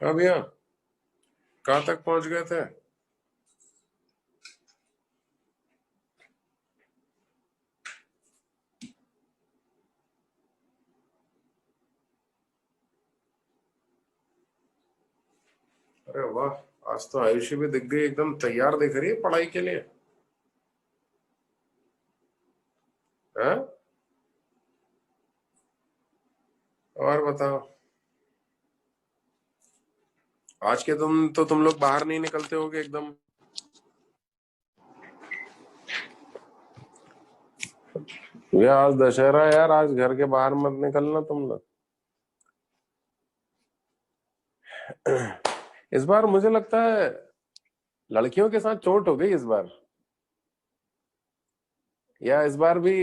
हाँ भैया, कहाँ तक पहुंच गए थे? अरे वाह, आज तो आयुषी भी दिख गई, एकदम तैयार दिख रही है पढ़ाई के लिए। हैं? और बताओ। आज के तुम लोग बाहर नहीं निकलते होगे एकदम। भैया आज दशहरा है यार, आज घर के बाहर मत निकलना तुम लोग। इस बार मुझे लगता है लड़कियों के साथ चोट हो गई इस बार। या इस बार भी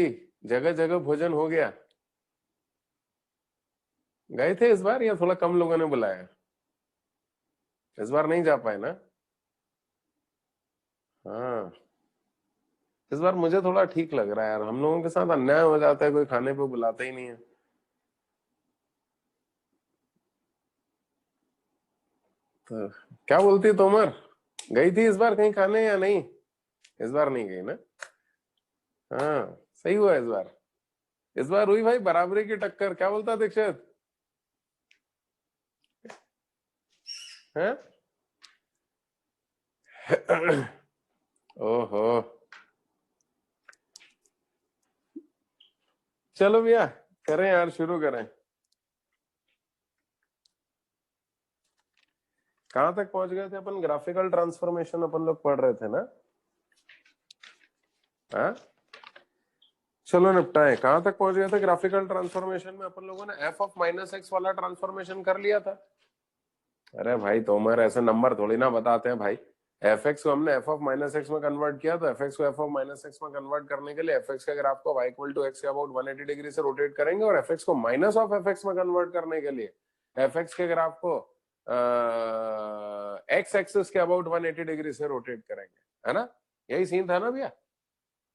जगह जगह भोजन हो गया? गए थे इस बार या थोड़ा कम लोगों ने बुलाया? इस बार नहीं जा पाए ना? हाँ। इस बार मुझे थोड़ा ठीक लग रहा है यार, हम लोगों के साथ अन्याय हो जाता है, कोई खाने पे बुलाता ही नहीं है। तो क्या बोलती है तोमर, गई थी इस बार कहीं खाने या नहीं? इस बार नहीं गई ना? हाँ, सही हुआ इस बार। इस बार हुई भाई बराबरी की टक्कर, क्या बोलता दीक्षित? हैं? ओहो। चलो भैया, करें यार, शुरू करें। कहां तक पहुंच गए थे अपन? ग्राफिकल ट्रांसफॉर्मेशन अपन लोग पढ़ रहे थे ना? हाँ, चलो निपटाए। कहां तक पहुंच गए थे ग्राफिकल ट्रांसफॉर्मेशन में? अपन लोगों ने एफ ऑफ माइनस एक्स वाला ट्रांसफॉर्मेशन कर लिया था। अरे भाई तोमर, ऐसे नंबर थोड़ी ना बताते हैं भाई। एफ एक्स को हमने एफ ऑफ माइनस एक्स में कन्वर्ट किया, तो एफ एक्स को एफ ऑफ माइनस एक्स में कन्वर्ट करने के लिए एफ एक्स के ग्राफ को वाई इक्वल टू एक्स के अबाउट 180 डिग्री से रोटेट करेंगे, और एफ एक्स को माइनस ऑफ एफ एक्स में कन्वर्ट करने के लिए एफ एक्स के ग्राफ को एक्स एक्सिस के अबाउट 180 डिग्री से रोटेट करेंगे, है ना? यही सीन था ना भैया?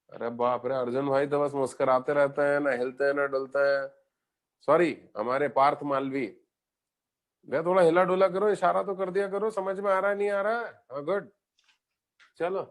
अरे बाप रे, अर्जुन भाई तो बस मुस्कुराते रहते हैं, ना हिलते हैं ना डुलते हैं। सॉरी, हमारे पार्थ मालवी। भैया थोड़ा हिला डुला करो, इशारा तो कर दिया करो, समझ में आ रहा है नहीं आ रहा है? हाँ, गुड। चलो।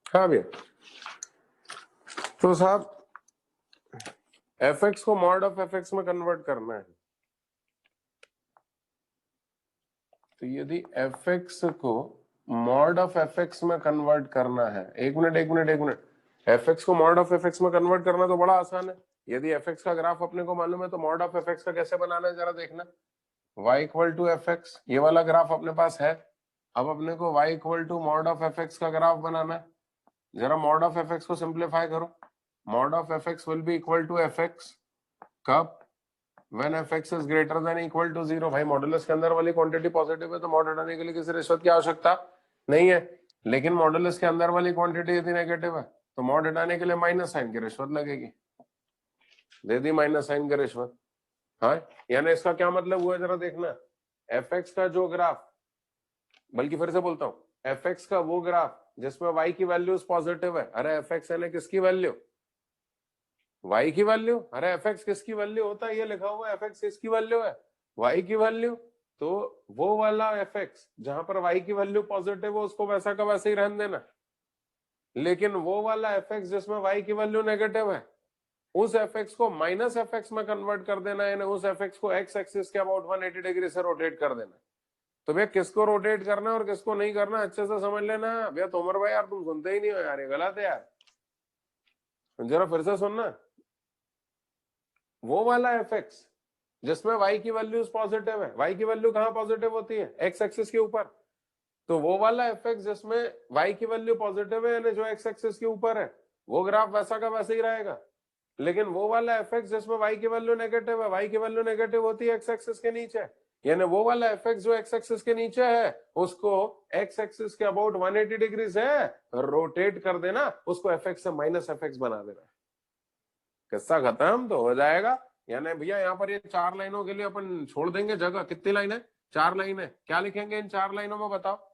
हाँ भैया, तो साहब एफ एक्स को मॉड ऑफ एफ एक्स में कन्वर्ट करना है। तो यदि एफ एक्स को मॉड ऑफ एफ एक्स में कन्वर्ट करना है, एक मिनट एक मिनट एक मिनट, एफ एक्स को मॉड ऑफ एफ एक्स में कन्वर्ट करना तो बड़ा आसान है। यदि एफ एक्स का ग्राफ अपने को मालूम है, तो मॉड ऑफ एफ एक्स का कैसे बनाना है जरा देखना। y equal to F x, ये वाला ग्राफ अपने पास है। अब अपने को y equal to mod of f x का ग्राफ बनाना है। जरा मॉड ऑफ एफ एक्स को सिंप्लीफाई करो। Mod of f x will be equal to F x कब? When f x is greater than equal to 0। भाई modulus के अंदर वाली क्वांटिटी पॉजिटिव है, तो मॉड हटाने के लिए किसी रिश्वत की आवश्यकता नहीं है। लेकिन मॉडुलस के अंदर वाली क्वांटिटी यदि नेगेटिव है, तो मॉड हटाने के लिए माइनस साइन की रिश्वत लगेगी। दे दी माइनस साइन की रिश्वत। हाँ, यानी इसका क्या मतलब हुआ जरा देखना। एफ एक्स का जो ग्राफ, बल्कि फिर से बोलता हूं, एफ एक्स का वो ग्राफ जिसमें y की वैल्यू पॉजिटिव है। अरे एफ एक्स यानी किसकी वैल्यू? y की वैल्यू। अरे एफ एक्स किसकी वैल्यू होता है? ये लिखा हुआ है एफ एक्स किसकी वैल्यू है? y की वैल्यू। तो वो वाला एफ एक्स जहां पर y की वैल्यू पॉजिटिव है, उसको वैसा का वैसे ही रहने देना। लेकिन वो वाला एफ एक्स जिसमें y की वैल्यू नेगेटिव है, उस एफ एक्स को माइनस एफ एक्स में कन्वर्ट कर देना है, उस एफ एक्स को एक्स एक्सिस के अबाउट 180 डिग्री से रोटेट कर देना। तो भैया किसको रोटेट करना है और किसको नहीं करना, अच्छे से समझ लेना। भैया तोमर भाई यार, तुम सुनते ही नहीं हो यार, ये गलत है यार। जरा फिर से सुनना। वो वाला एफ एक्स जिसमें y की वैल्यू पॉजिटिव है, y की वैल्यू कहां पॉजिटिव होती है? एक्स एक्सिस के ऊपर। तो वो वाला एफ एक्स जिसमें y की वैल्यू पॉजिटिव है, यानी जो एक्स एक्सिस के ऊपर है, वो ग्राफ वैसा का वैसे ही रहेगा। लेकिन वो वाला एफ एक्स जिसमें वाई की वैल्यू नेगेटिव है, वाई की वैल्यू नेगेटिव होती है एक्स एक्सिस के नीचे, यानी वो वाला एफ एक्स जो एक्स एक्सिस के नीचे है उसको एक्स एक्सिस के अबाउट 180 डिग्री से रोटेट कर देना, उसको एफ एक्स से माइनस एफ एक्स बना देना, किस्सा खत्म तो हो जाएगा। यानी भैया यहाँ पर ये 4 लाइनों के लिए अपन छोड़ देंगे जगह, कितनी लाइन है? 4 लाइन है। क्या लिखेंगे इन 4 लाइनों में बताओ?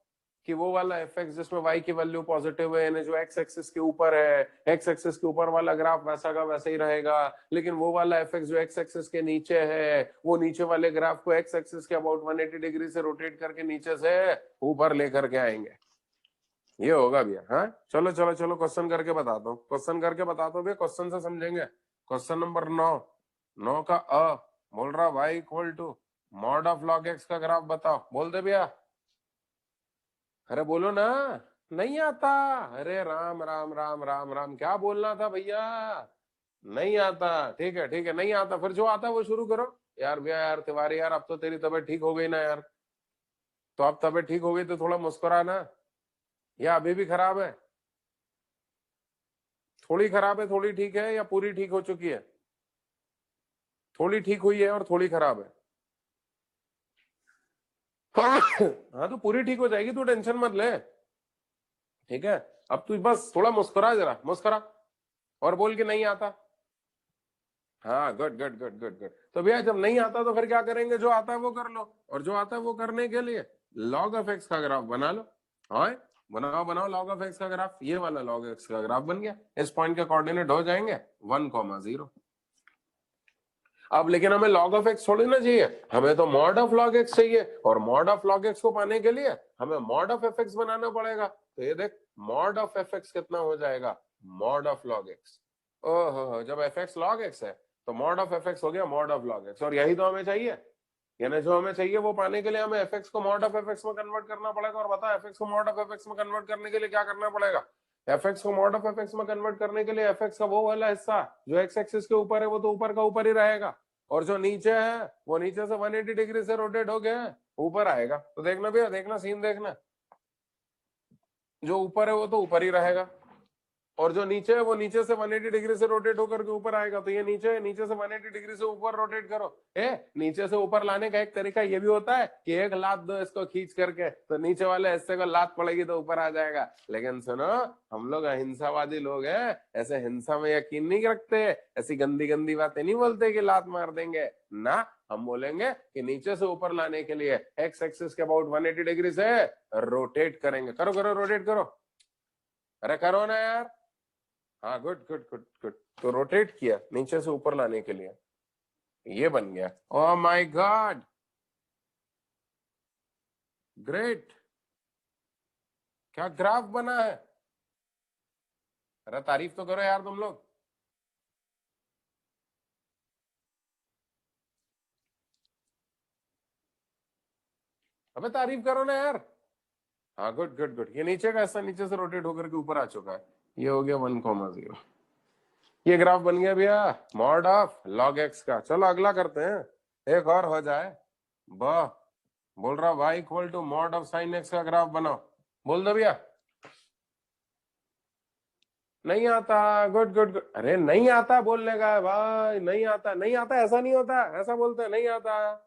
कि वो वाला एफ एक्स जिसमें वाई की वैल्यू पॉजिटिव है, यानी जो एक्स एक्सिस के ऊपर है, एक्स एक्सिस के ऊपर वाला ग्राफ वैसा का वैसा ही रहेगा, लेकिन वो वाला एफ एक्स जो एक्स एक्सिस के नीचे है, वो नीचे वाले ग्राफ को एक्स एक्सिस के अबाउट 180 डिग्री से रोटेट करके नीचे से ऊपर लेकर के आएंगे। ये होगा भैया। हाँ चलो चलो चलो क्वेश्चन करके बताता हूँ, क्वेश्चन करके बताता हूँ भैया, क्वेश्चन से समझेंगे। क्वेश्चन नंबर 9 का बोल रहा y equal to mod of log x का ग्राफ बताओ। बोल दे भैया, अरे बोलो ना। नहीं आता? अरे राम राम राम राम राम, क्या बोलना था भैया? नहीं आता, ठीक है ठीक है, नहीं आता, फिर जो आता है वो शुरू करो। यार भैया यार तिवारी यार, अब तो तेरी तबीयत ठीक हो गई ना यार, तो अब तबीयत ठीक हो गई तो थोड़ा मुस्कुराना, या अभी भी खराब है? थोड़ी खराब है, थोड़ी ठीक है, या पूरी ठीक हो चुकी है? थोड़ी ठीक हुई है और थोड़ी खराब है। हाँ तो पूरी ठीक हो जाएगी, तू टेंशन मत ले, ठीक है। अब तू बस थोड़ा मुस्कुरा, जरा मुस्कुरा और बोल के नहीं आता। हाँ good good good good good. तो भैया जब नहीं आता तो फिर क्या करेंगे? जो आता है वो कर लो, और जो आता है वो करने के लिए लॉग ऑफ एक्स का ग्राफ बना लो। हाँ बनाओ बनाओ, लॉग ऑफ एक्स का ग्राफ, ये वाला लॉग एक्स का ग्राफ बन गया। इस पॉइंट के कोऑर्डिनेट हो जाएंगे 1,0। अब लेकिन हमें लॉग ऑफ एक्स थोड़ी ना चाहिए, हमें तो मॉड ऑफ लॉग एक्स चाहिए, और मॉड ऑफ लॉग एक्स को पाने के लिए हमें मॉड ऑफ एफ एक्स बनाना पड़ेगा। तो ये देख, मॉड ऑफ एफ एक्स कितना हो जाएगा? Mod of log x. ओहो, जब एफ एक्स लॉग एक्स है तो मॉड ऑफ एफ एक्स हो गया मॉड ऑफ लॉग एक्स, और यही तो हमें चाहिए। यानी जो हमें चाहिए वो पाने के लिए हमें एफ एक्स को मॉड ऑफ एफ एक्स में कन्वर्ट करना पड़ेगा। और बता, एफ एक्स को मॉड ऑफ एफ एक्स में कन्वर्ट करने के लिए क्या करना पड़ेगा? एफ एक्स को मॉड ऑफ एफ एक्स में कन्वर्ट करने के लिए एफ एक्स का वो वाला हिस्सा जो एक्स एक्सिस के ऊपर है वो तो ऊपर का ऊपर ही रहेगा, और जो नीचे है वो नीचे से 180 डिग्री से रोटेट हो गया ऊपर आएगा। तो देखना भैया, देखना सीन देखना, जो ऊपर है वो तो ऊपर ही रहेगा, और जो नीचे है वो नीचे से 180 डिग्री से रोटेट होकर के ऊपर आएगा। तो ये नीचे है, नीचे से 180 डिग्री से ऊपर रोटेट करो। नीचे से ऊपर लाने का एक तरीका ये भी होता है कि एक लात दो इसको खींच करके, तो नीचे वाले हिस्से को लात पड़ेगी तो ऊपर आ जाएगा। लेकिन सुनो, हम लोग अहिंसावादी लोग हैं, ऐसे हिंसा में यकीन नहीं रखते, ऐसी गंदी गंदी बातें नहीं बोलते कि लात मार देंगे ना। हम बोलेंगे कि नीचे से ऊपर लाने के लिए एक्स एक्सिस के अबाउट 180 डिग्री से रोटेट करेंगे। करो करो, रोटेट करो, अरे करो ना यार। हाँ गुड गुड गुड गुड। तो रोटेट किया नीचे से ऊपर लाने के लिए, ये बन गया। ओह माय गॉड, ग्रेट, क्या ग्राफ बना है। अरे तारीफ तो करो यार तुम लोग। अबे तारीफ करो ना यार। हाँ गुड गुड गुड, ये नीचे का ऐसा नीचे से रोटेट होकर के ऊपर आ चुका है, ये हो गया 1,0। ये ग्राफ बन गया भैया मॉड ऑफ लॉग एक्स का। चलो अगला करते हैं, एक और हो जाए। वाह, बोल रहा y equal to mod of sine x का ग्राफ बनाओ। बोल दो भैया। नहीं आता, गुड गुड गुड। अरे नहीं आता बोलने का है भाई, नहीं आता, नहीं आता ऐसा नहीं होता, ऐसा बोलते हैं नहीं आता।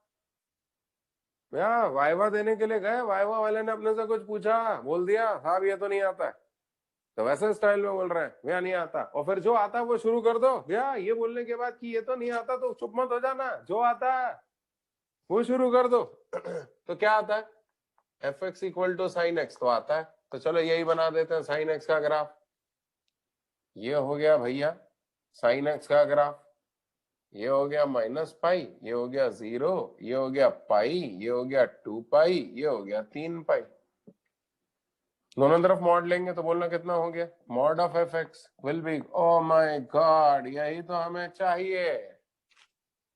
भैया वाइवा देने के लिए गए, वाइवा वाले ने अपने से कुछ पूछा, बोल दिया हाँ भैया तो नहीं आता है, तो वैसे स्टाइल में बोल रहे हैं भैया नहीं आता, और फिर जो आता है वो शुरू कर दो। भैया ये बोलने के बाद कि ये तो नहीं आता तो चुप मत हो जाना, जो आता है वो शुरू कर दो। तो क्या आता है? F x equal to sine x तो आता है, तो चलो यही बना देते हैं साइन एक्स का ग्राफ। ये हो गया भैया साइन एक्स का ग्राफ, ये हो गया -पाई, ये हो गया 0, ये हो गया पाई, ये हो गया 2 पाई, ये हो गया 3 पाई। दोनों तरफ मॉड लेंगे तो बोलना कितना हो गया? Mod of f x will B, O my God, यही तो हमें चाहिए।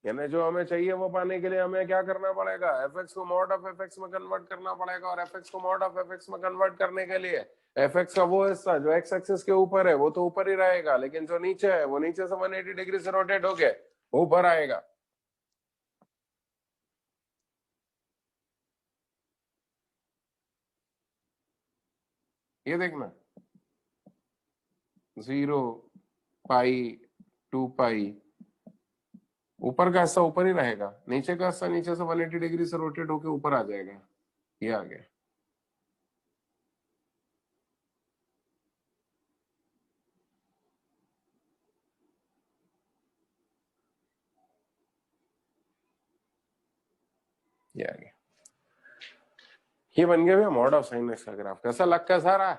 यानी जो हमें चाहिए वो पाने के लिए हमें क्या करना पड़ेगा? एफ एक्स को मॉड ऑफ एफ एक्स में कन्वर्ट करना पड़ेगा, और एफ एक्स को मॉड ऑफ एफ एक्स में कन्वर्ट करने के लिए एफ एक्स का वो हिस्सा जो एक्स एक्सिस के ऊपर है वो तो ऊपर ही रहेगा, लेकिन जो नीचे है वो नीचे से 180 डिग्री से रोटेट होके ऊपर आएगा। ये देखना 0 पाई 2 पाई, ऊपर का हिस्सा ऊपर ही रहेगा, नीचे का हिस्सा नीचे से 180 डिग्री से रोटेट होके ऊपर आ जाएगा, ये आ गया। ये आ गया, ये बन गया भैया मॉड ऑफ साइन एक्स का ग्राफ। कैसा लगता है सारा?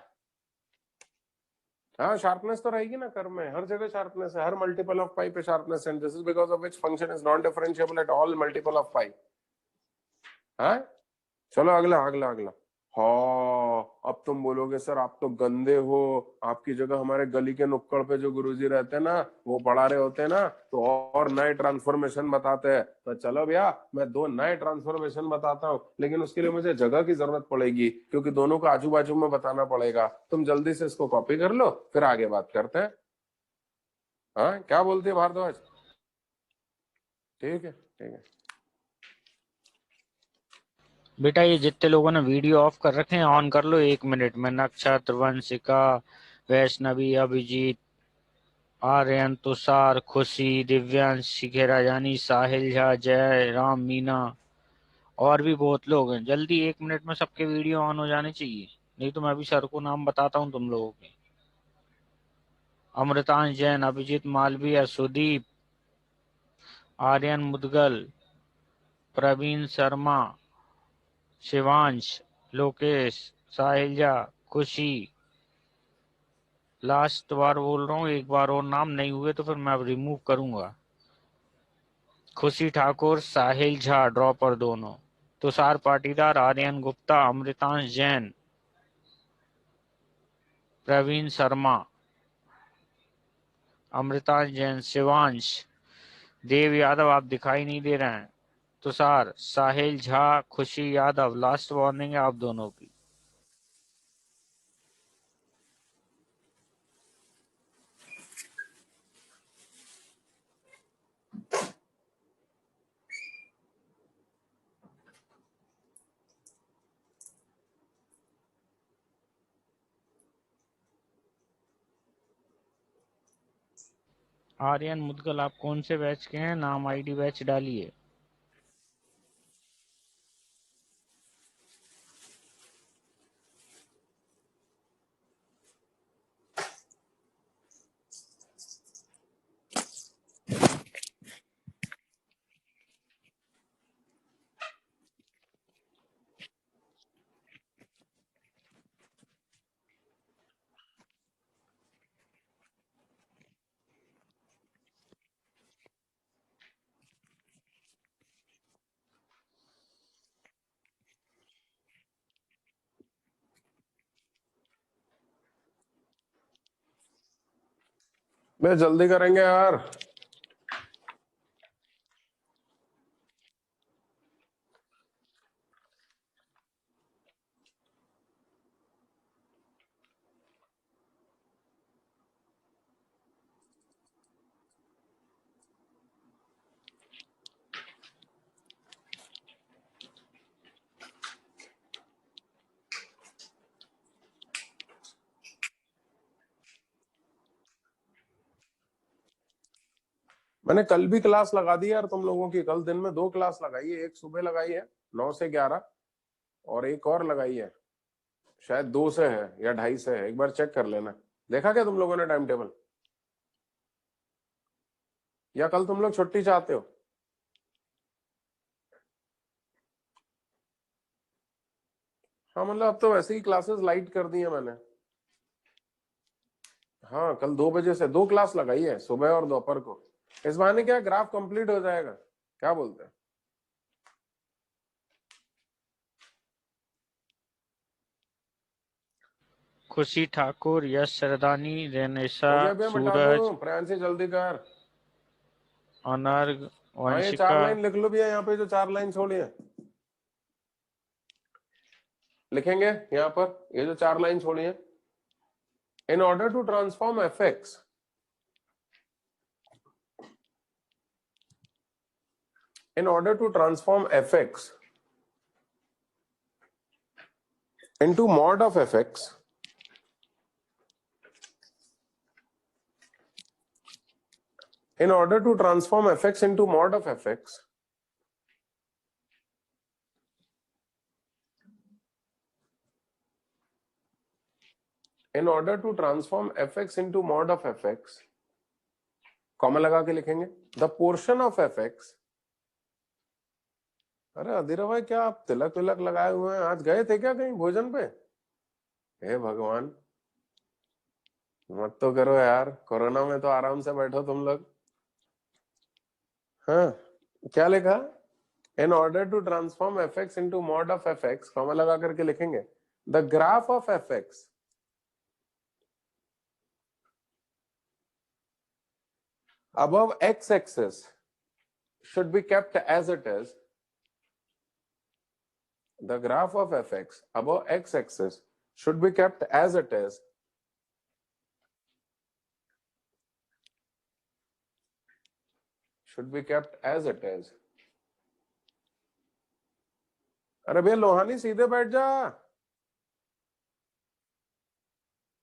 हाँ, शार्पनेस तो रहेगी ना कर्व में, हर जगह शार्पनेस है, हर मल्टीपल ऑफ पाई पे sharpness, and this is because of which function is non differentiable at all multiple of pi. हाँ, चलो अगला अगला अगला। हाँ, अब तुम बोलोगे सर आप तो गंदे हो, आपकी जगह हमारे गली के नुक्कड़ पे जो गुरुजी रहते हैं ना, वो पढ़ा रहे होते हैं ना, तो और नए ट्रांसफॉर्मेशन बताते हैं। तो चलो भैया, मैं 2 नए ट्रांसफॉर्मेशन बताता हूँ, लेकिन उसके लिए मुझे जगह की जरूरत पड़ेगी, क्योंकि दोनों को आजू बाजू में बताना पड़ेगा। तुम जल्दी से इसको कॉपी कर लो, फिर आगे बात करते हैं। हाँ, क्या बोलते हैं भारद्वाज? ठीक है, ठीक है। बेटा ये जितने लोगों ने वीडियो ऑफ कर रखे हैं ऑन कर लो 1 मिनट में। नक्षत्र, वंशिका, वैष्णवी, अभिजीत, आर्यन, तुषार, खुशी, दिव्यांश, शिखा राजानी, साहिल झा, जय राम, मीना और भी बहुत लोग हैं। जल्दी 1 मिनट में सबके वीडियो ऑन हो जाने चाहिए, नहीं तो मैं भी सर को नाम बताता हूँ तुम लोगों के। अमृतांश जैन, अभिजीत मालवीय, सुदीप, आर्यन मुदगल, प्रवीण शर्मा, शिवांश, लोकेश, साहिलजा, खुशी। लास्ट बार बोल रहा हूँ, एक बार और नाम नहीं हुए तो फिर मैं रिमूव करूंगा। खुशी ठाकुर, साहिल झा ड्रॉपर दोनों, तुषार पाटीदार, आर्यन गुप्ता, अमृतांश जैन, प्रवीण शर्मा, अमृतांश जैन, शिवांश, देव यादव आप दिखाई नहीं दे रहे हैं, तुषार, साहिल झा, खुशी यादव। लास्ट वार्निंग है आप दोनों की। आर्यन मुदगल आप कौन से बैच के हैं? नाम आईडी बैच डालिए। मैं जल्दी करेंगे यार। मैंने कल भी क्लास लगा दी यार तुम लोगों की, कल दिन में 2 क्लास लगाई है, एक सुबह लगाई है 9 से 11, और एक और लगाई है शायद 2 से है या 2:30 से है, एक बार चेक कर लेना। देखा क्या तुम लोगों ने टाइम टेबल? या कल तुम लोग छुट्टी चाहते हो? हाँ, मतलब अब तो वैसे ही क्लासेस लाइट कर दी है मैंने। हाँ, कल 2 बजे से 2 क्लास लगाई है, सुबह और दोपहर को। इस बहाने क्या ग्राफ कंप्लीट हो जाएगा, क्या बोलते हैं? खुशी ठाकुर, यश सरदानी, रेनेशा, हो गया भैया, मिटा सूरज, दूं? प्रयांशी जल्दी कर। अनर्ग, हाँ, ये 4 वंशिका। लाइन लिख लो भैया, यहाँ पे जो 4 लाइन छोड़ी है लिखेंगे यहाँ पर, ये जो 4 लाइन छोड़ी है। In order to transform F x in order to transform fx into mod of fx, in order to transform fx into mod of fx, in order to transform fx into mod of fx, comma लगा के लिखेंगे the portion of fx। अरे अधीरा भाई क्या आप तिलक तिलक लगाए हुए हैं, आज गए थे क्या कहीं भोजन पे? हे भगवान, मत तो करो यार, कोरोना में तो आराम से बैठो तुम लोग। हाँ, क्या लिखा? In order to transform fx into mod of fx, comma लगा करके लिखेंगे the graph of fx above x axis should be kept as it is. The graph of fx above x axis should be kept as it is. Should be kept as it is. अरे भैया लोहानी सीधे बैठ जा,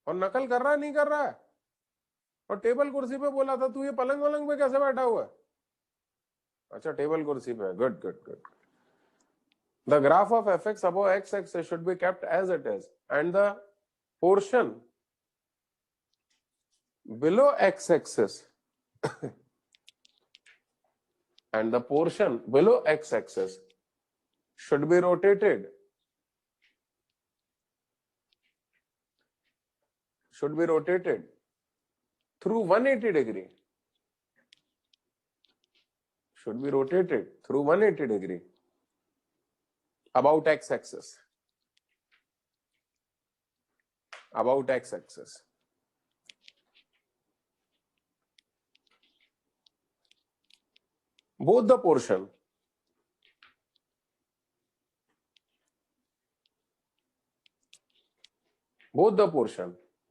और नकल कर रहा है नहीं कर रहा है? और टेबल कुर्सी पे बोला था तू, ये पलंग वलंग पे कैसे बैठा हुआ है? अच्छा टेबल कुर्सी पे, good good good. The graph of fx above x axis should be kept as it is, and the portion below x axis and the portion below x axis should be rotated, through 180 degree, should be rotated through 180 degree about x axis, about x axis. Both the portion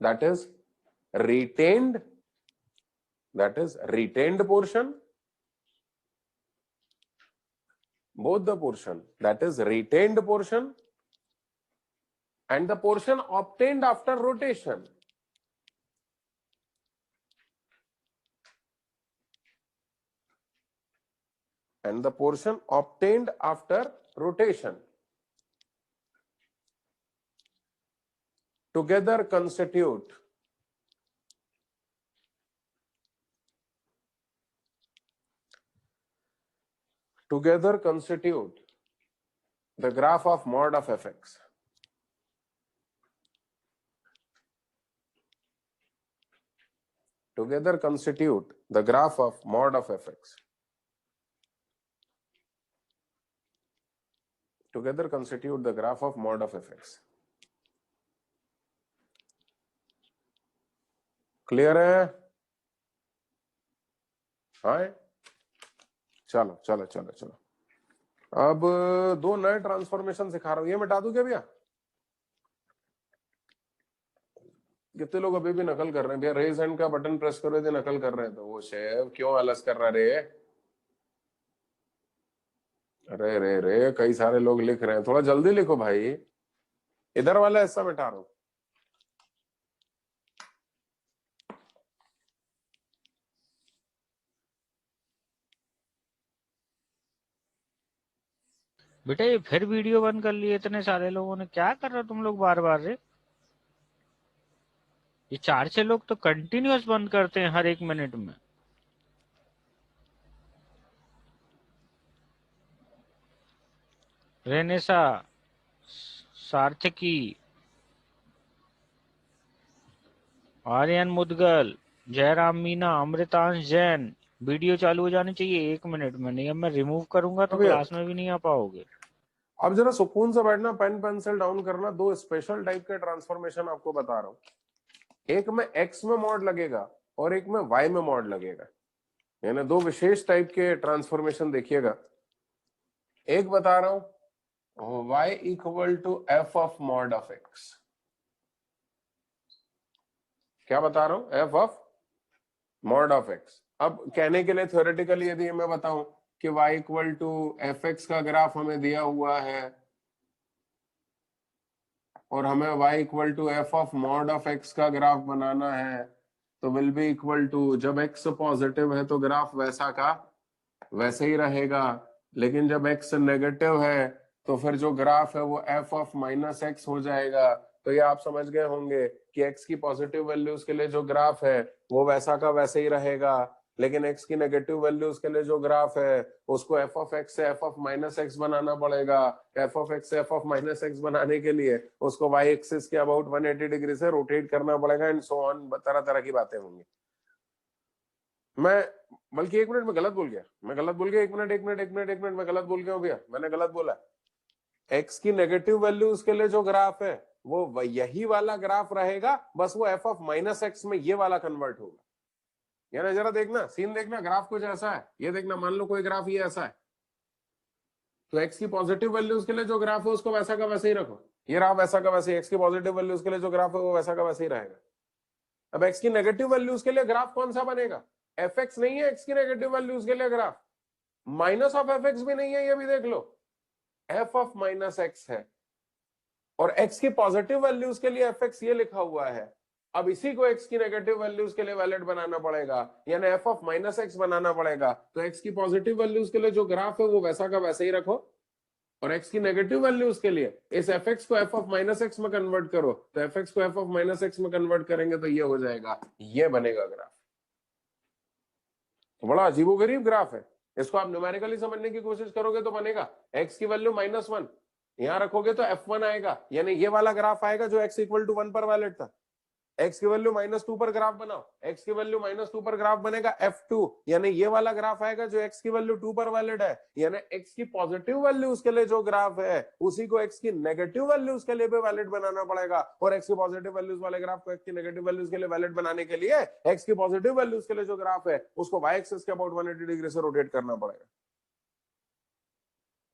that is retained portion, both the portion that is retained portion and the portion obtained after rotation, and the portion obtained after rotation together constitute the graph of mod of fx. Together constitute the graph of mod of fx. Together constitute the graph of mod of fx. Clear है? हाँ, चलो चलो चलो चलो, अब दो नए transformation सिखा रहा हूं, ये मिटा दूं क्या भैया? कितने लोग अभी भी नकल कर रहे हैं? भैया रेज हैंड का बटन प्रेस करो यदि नकल कर रहे हैं तो। वो शेव क्यों आलस कर रहा रे? अरे रे रे, कई सारे लोग लिख रहे हैं, थोड़ा जल्दी लिखो भाई। इधर वाला ऐसा मिटा रहा हूं। बेटा ये फिर वीडियो बंद कर लिए इतने सारे लोगों ने, क्या कर रहे हो तुम लोग बार बार रे? ये 4-6 लोग तो कंटिन्यूअस बंद करते हैं हर 1 मिनट में। रेनेसा, सार्थकी, आर्यन मुदगल, जयराम मीना, अमृतांश जैन, वीडियो चालू हो जानी चाहिए 1 मिनट में, नहीं अब मैं रिमूव करूंगा तो क्लास में भी नहीं आ पाओगे। अब जरा सुकून से बैठना, पेन पेंसिल डाउन करना। दो स्पेशल टाइप के ट्रांसफॉर्मेशन आपको बता रहा हूं, एक में x में मॉड लगेगा और एक में y में मॉड लगेगा, यानी दो विशेष टाइप के ट्रांसफॉर्मेशन देखिएगा। एक बता रहा हूं y equal to f of mod of x। क्या बता रहा हूं? f of mod of x। अब कहने के लिए थ्योरेटिकली यदि मैं बताऊं कि y equal to F x का ग्राफ हमें दिया हुआ है और हमें y equal to F of mod of x का ग्राफ बनाना है, तो विल बी इक्वल टू, जब x पॉजिटिव है तो ग्राफ वैसा का वैसे ही रहेगा, लेकिन जब x नेगेटिव है तो फिर जो ग्राफ है वो f ऑफ माइनस एक्स हो जाएगा। तो ये आप समझ गए होंगे कि x की पॉजिटिव वैल्यूज के लिए जो ग्राफ है वो वैसा का वैसे ही रहेगा, लेकिन x की नेगेटिव वैल्यूज के लिए जो ग्राफ है उसको f ऑफ x से f ऑफ माइनस एक्स बनाना पड़ेगा। f ऑफ x से f ऑफ माइनस एक्स बनाने के लिए उसको y एक्सिस के अबाउट 180 डिग्री से रोटेट करना पड़ेगा, एंड सो ऑन, तरह तरह की बातें होंगी। मैं बल्कि एक मिनट में गलत बोल गया, मैं गलत बोल गया, एक मिनट मैं गलत बोल गया हूं भैया, मैंने गलत बोला। x की नेगेटिव वैल्यूज के लिए जो ग्राफ है वो यही वाला ग्राफ रहेगा, बस वो f ऑफ माइनस एक्स में ये वाला कन्वर्ट होगा। यानी जरा देखना, सीन देखना, ग्राफ कुछ ऐसा है, ये देखना, मान लो कोई ग्राफ ये ऐसा है, तो x की पॉजिटिव वैल्यूज के लिए जो ग्राफ है उसको वैसा का वैसे ही रखो, ये रहा वैसा का वैसे, x की पॉजिटिव वैल्यूज के लिए जो ग्राफ है वो वैसा का वैसे ही रहेगा। अब x की नेगेटिव वैल्यूज के लिए ग्राफ कौन सा बनेगा? fx नहीं है x की नेगेटिव वैल्यूज के लिए ग्राफ, माइनस ऑफ fx भी नहीं है, ये भी देख लो, f ऑफ माइनस एक्स है, और x की पॉजिटिव वैल्यूज के लिए fx ये लिखा हुआ है। अब इसी को x की नेगेटिव वैल्यूज के लिए वैलिड बनाना पड़ेगा, यानी f ऑफ माइनस एक्स बनाना पड़ेगा। तो x की पॉजिटिव वैल्यूज के लिए जो ग्राफ है वो वैसा का वैसे ही रखो, और x की नेगेटिव वैल्यूज के लिए इस fx को f ऑफ माइनस एक्स में कन्वर्ट करो, तो fx को f ऑफ माइनस एक्स में कन्वर्ट करेंगे तो ये हो जाएगा, ये बनेगा ग्राफ। तो बड़ा अजीबोगरीब ग्राफ है, इसको आप न्यूमेरिकली समझने की कोशिश करोगे तो बनेगा x की वैल्यू -1, यहां रखोगे तो f1 आएगा, यानी ये वाला ग्राफ आएगा जो x इक्वल टू 1 पर वैलिड था। x की वैल्यू -2 पर ग्राफ बनाओ, x की वैल्यू -2 पर ग्राफ बनेगा f2, यानी ये वाला ग्राफ आएगा जो x की वैल्यू 2 पर वैलिड है, यानी x की पॉजिटिव वैल्यूज के लिए जो ग्राफ है उसी को x की नेगेटिव वैल्यूज के लिए भी वैलिड बनाना पड़ेगा, और x की पॉजिटिव वैल्यूज वाले ग्राफ को x की नेगेटिव वैल्यूज के लिए वैलिड बनाने के लिए x की पॉजिटिव वैल्यूज के लिए जो ग्राफ है उसको y एक्सिस के अबाउट 180 डिग्री से रोटेट करना पड़ेगा।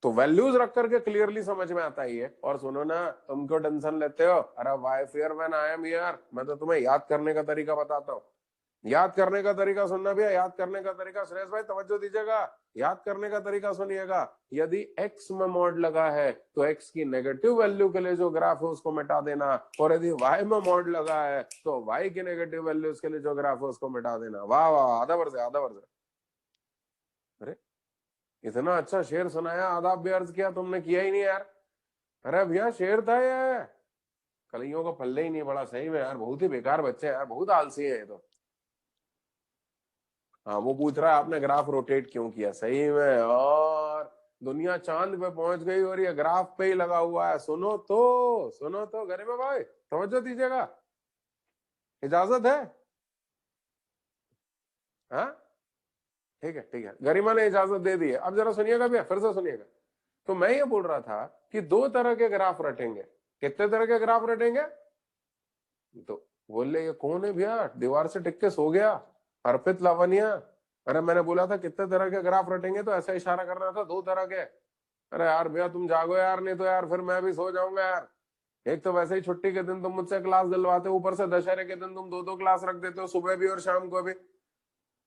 तो वैल्यूज रख करके क्लियरली समझ में आता ही है। और सुनो ना, तुम क्यों टेंशन लेते हो? अरे why fear when I am here, मैं तो तुम्हें याद करने का तरीका बताता हूँ। याद करने का तरीका सुनना भैया, याद करने का तरीका, सुरेश भाई तवज्जो दीजिएगा, याद करने का तरीका सुनिएगा। यदि x में मॉड लगा है तो x की नेगेटिव वैल्यू के लिए जो ग्राफ है उसको मिटा देना, और यदि y में मॉड लगा है तो y की नेगेटिव वैल्यूज के लिए जो ग्राफ है उसको मिटा देना। वाह वाह, आधा वर्ष, आधा वर्ष। अरे इतना अच्छा शेर सुनाया, आदाब भी अर्ज किया, तुमने किया ही नहीं यार। अरे भैया शेर था ये, कलियों का पल्ले ही नहीं बड़ा, सही में यार, बहुत ही बेकार बच्चे हैं यार, बहुत आलसी है ये तो। हाँ वो पूछ रहा है आपने ग्राफ रोटेट क्यों किया, सही में, और दुनिया चांद पे पहुंच गई और ये ग्राफ पे ही लगा हुआ है। सुनो तो गरिमा भाई तवज्जो दीजिएगा, इजाजत है? हाँ ठीक है, गरिमा ने इजाजत दे दी है। अब जरा सुनिएगा भैया, फिर से सुनिएगा। तो मैं ये बोल रहा था कि दो तरह के ग्राफ रटेंगे। कितने तरह के ग्राफ रटेंगे? तो बोले ये कौन है भैया, दीवार से टिक के सो गया, अर्पित लावनिया? अरे मैंने बोला था कितने तरह के ग्राफ रटेंगे, तो ऐसा इशारा करना था, दो तरह के। अरे यार भैया तुम जागो यार, नहीं तो यार फिर मैं भी सो जाऊंगा यार। एक तो वैसे ही छुट्टी के दिन तुम मुझसे क्लास दिलवाते हो, ऊपर से दशहरे के दिन तुम दो क्लास रख देते हो, सुबह भी और शाम को भी,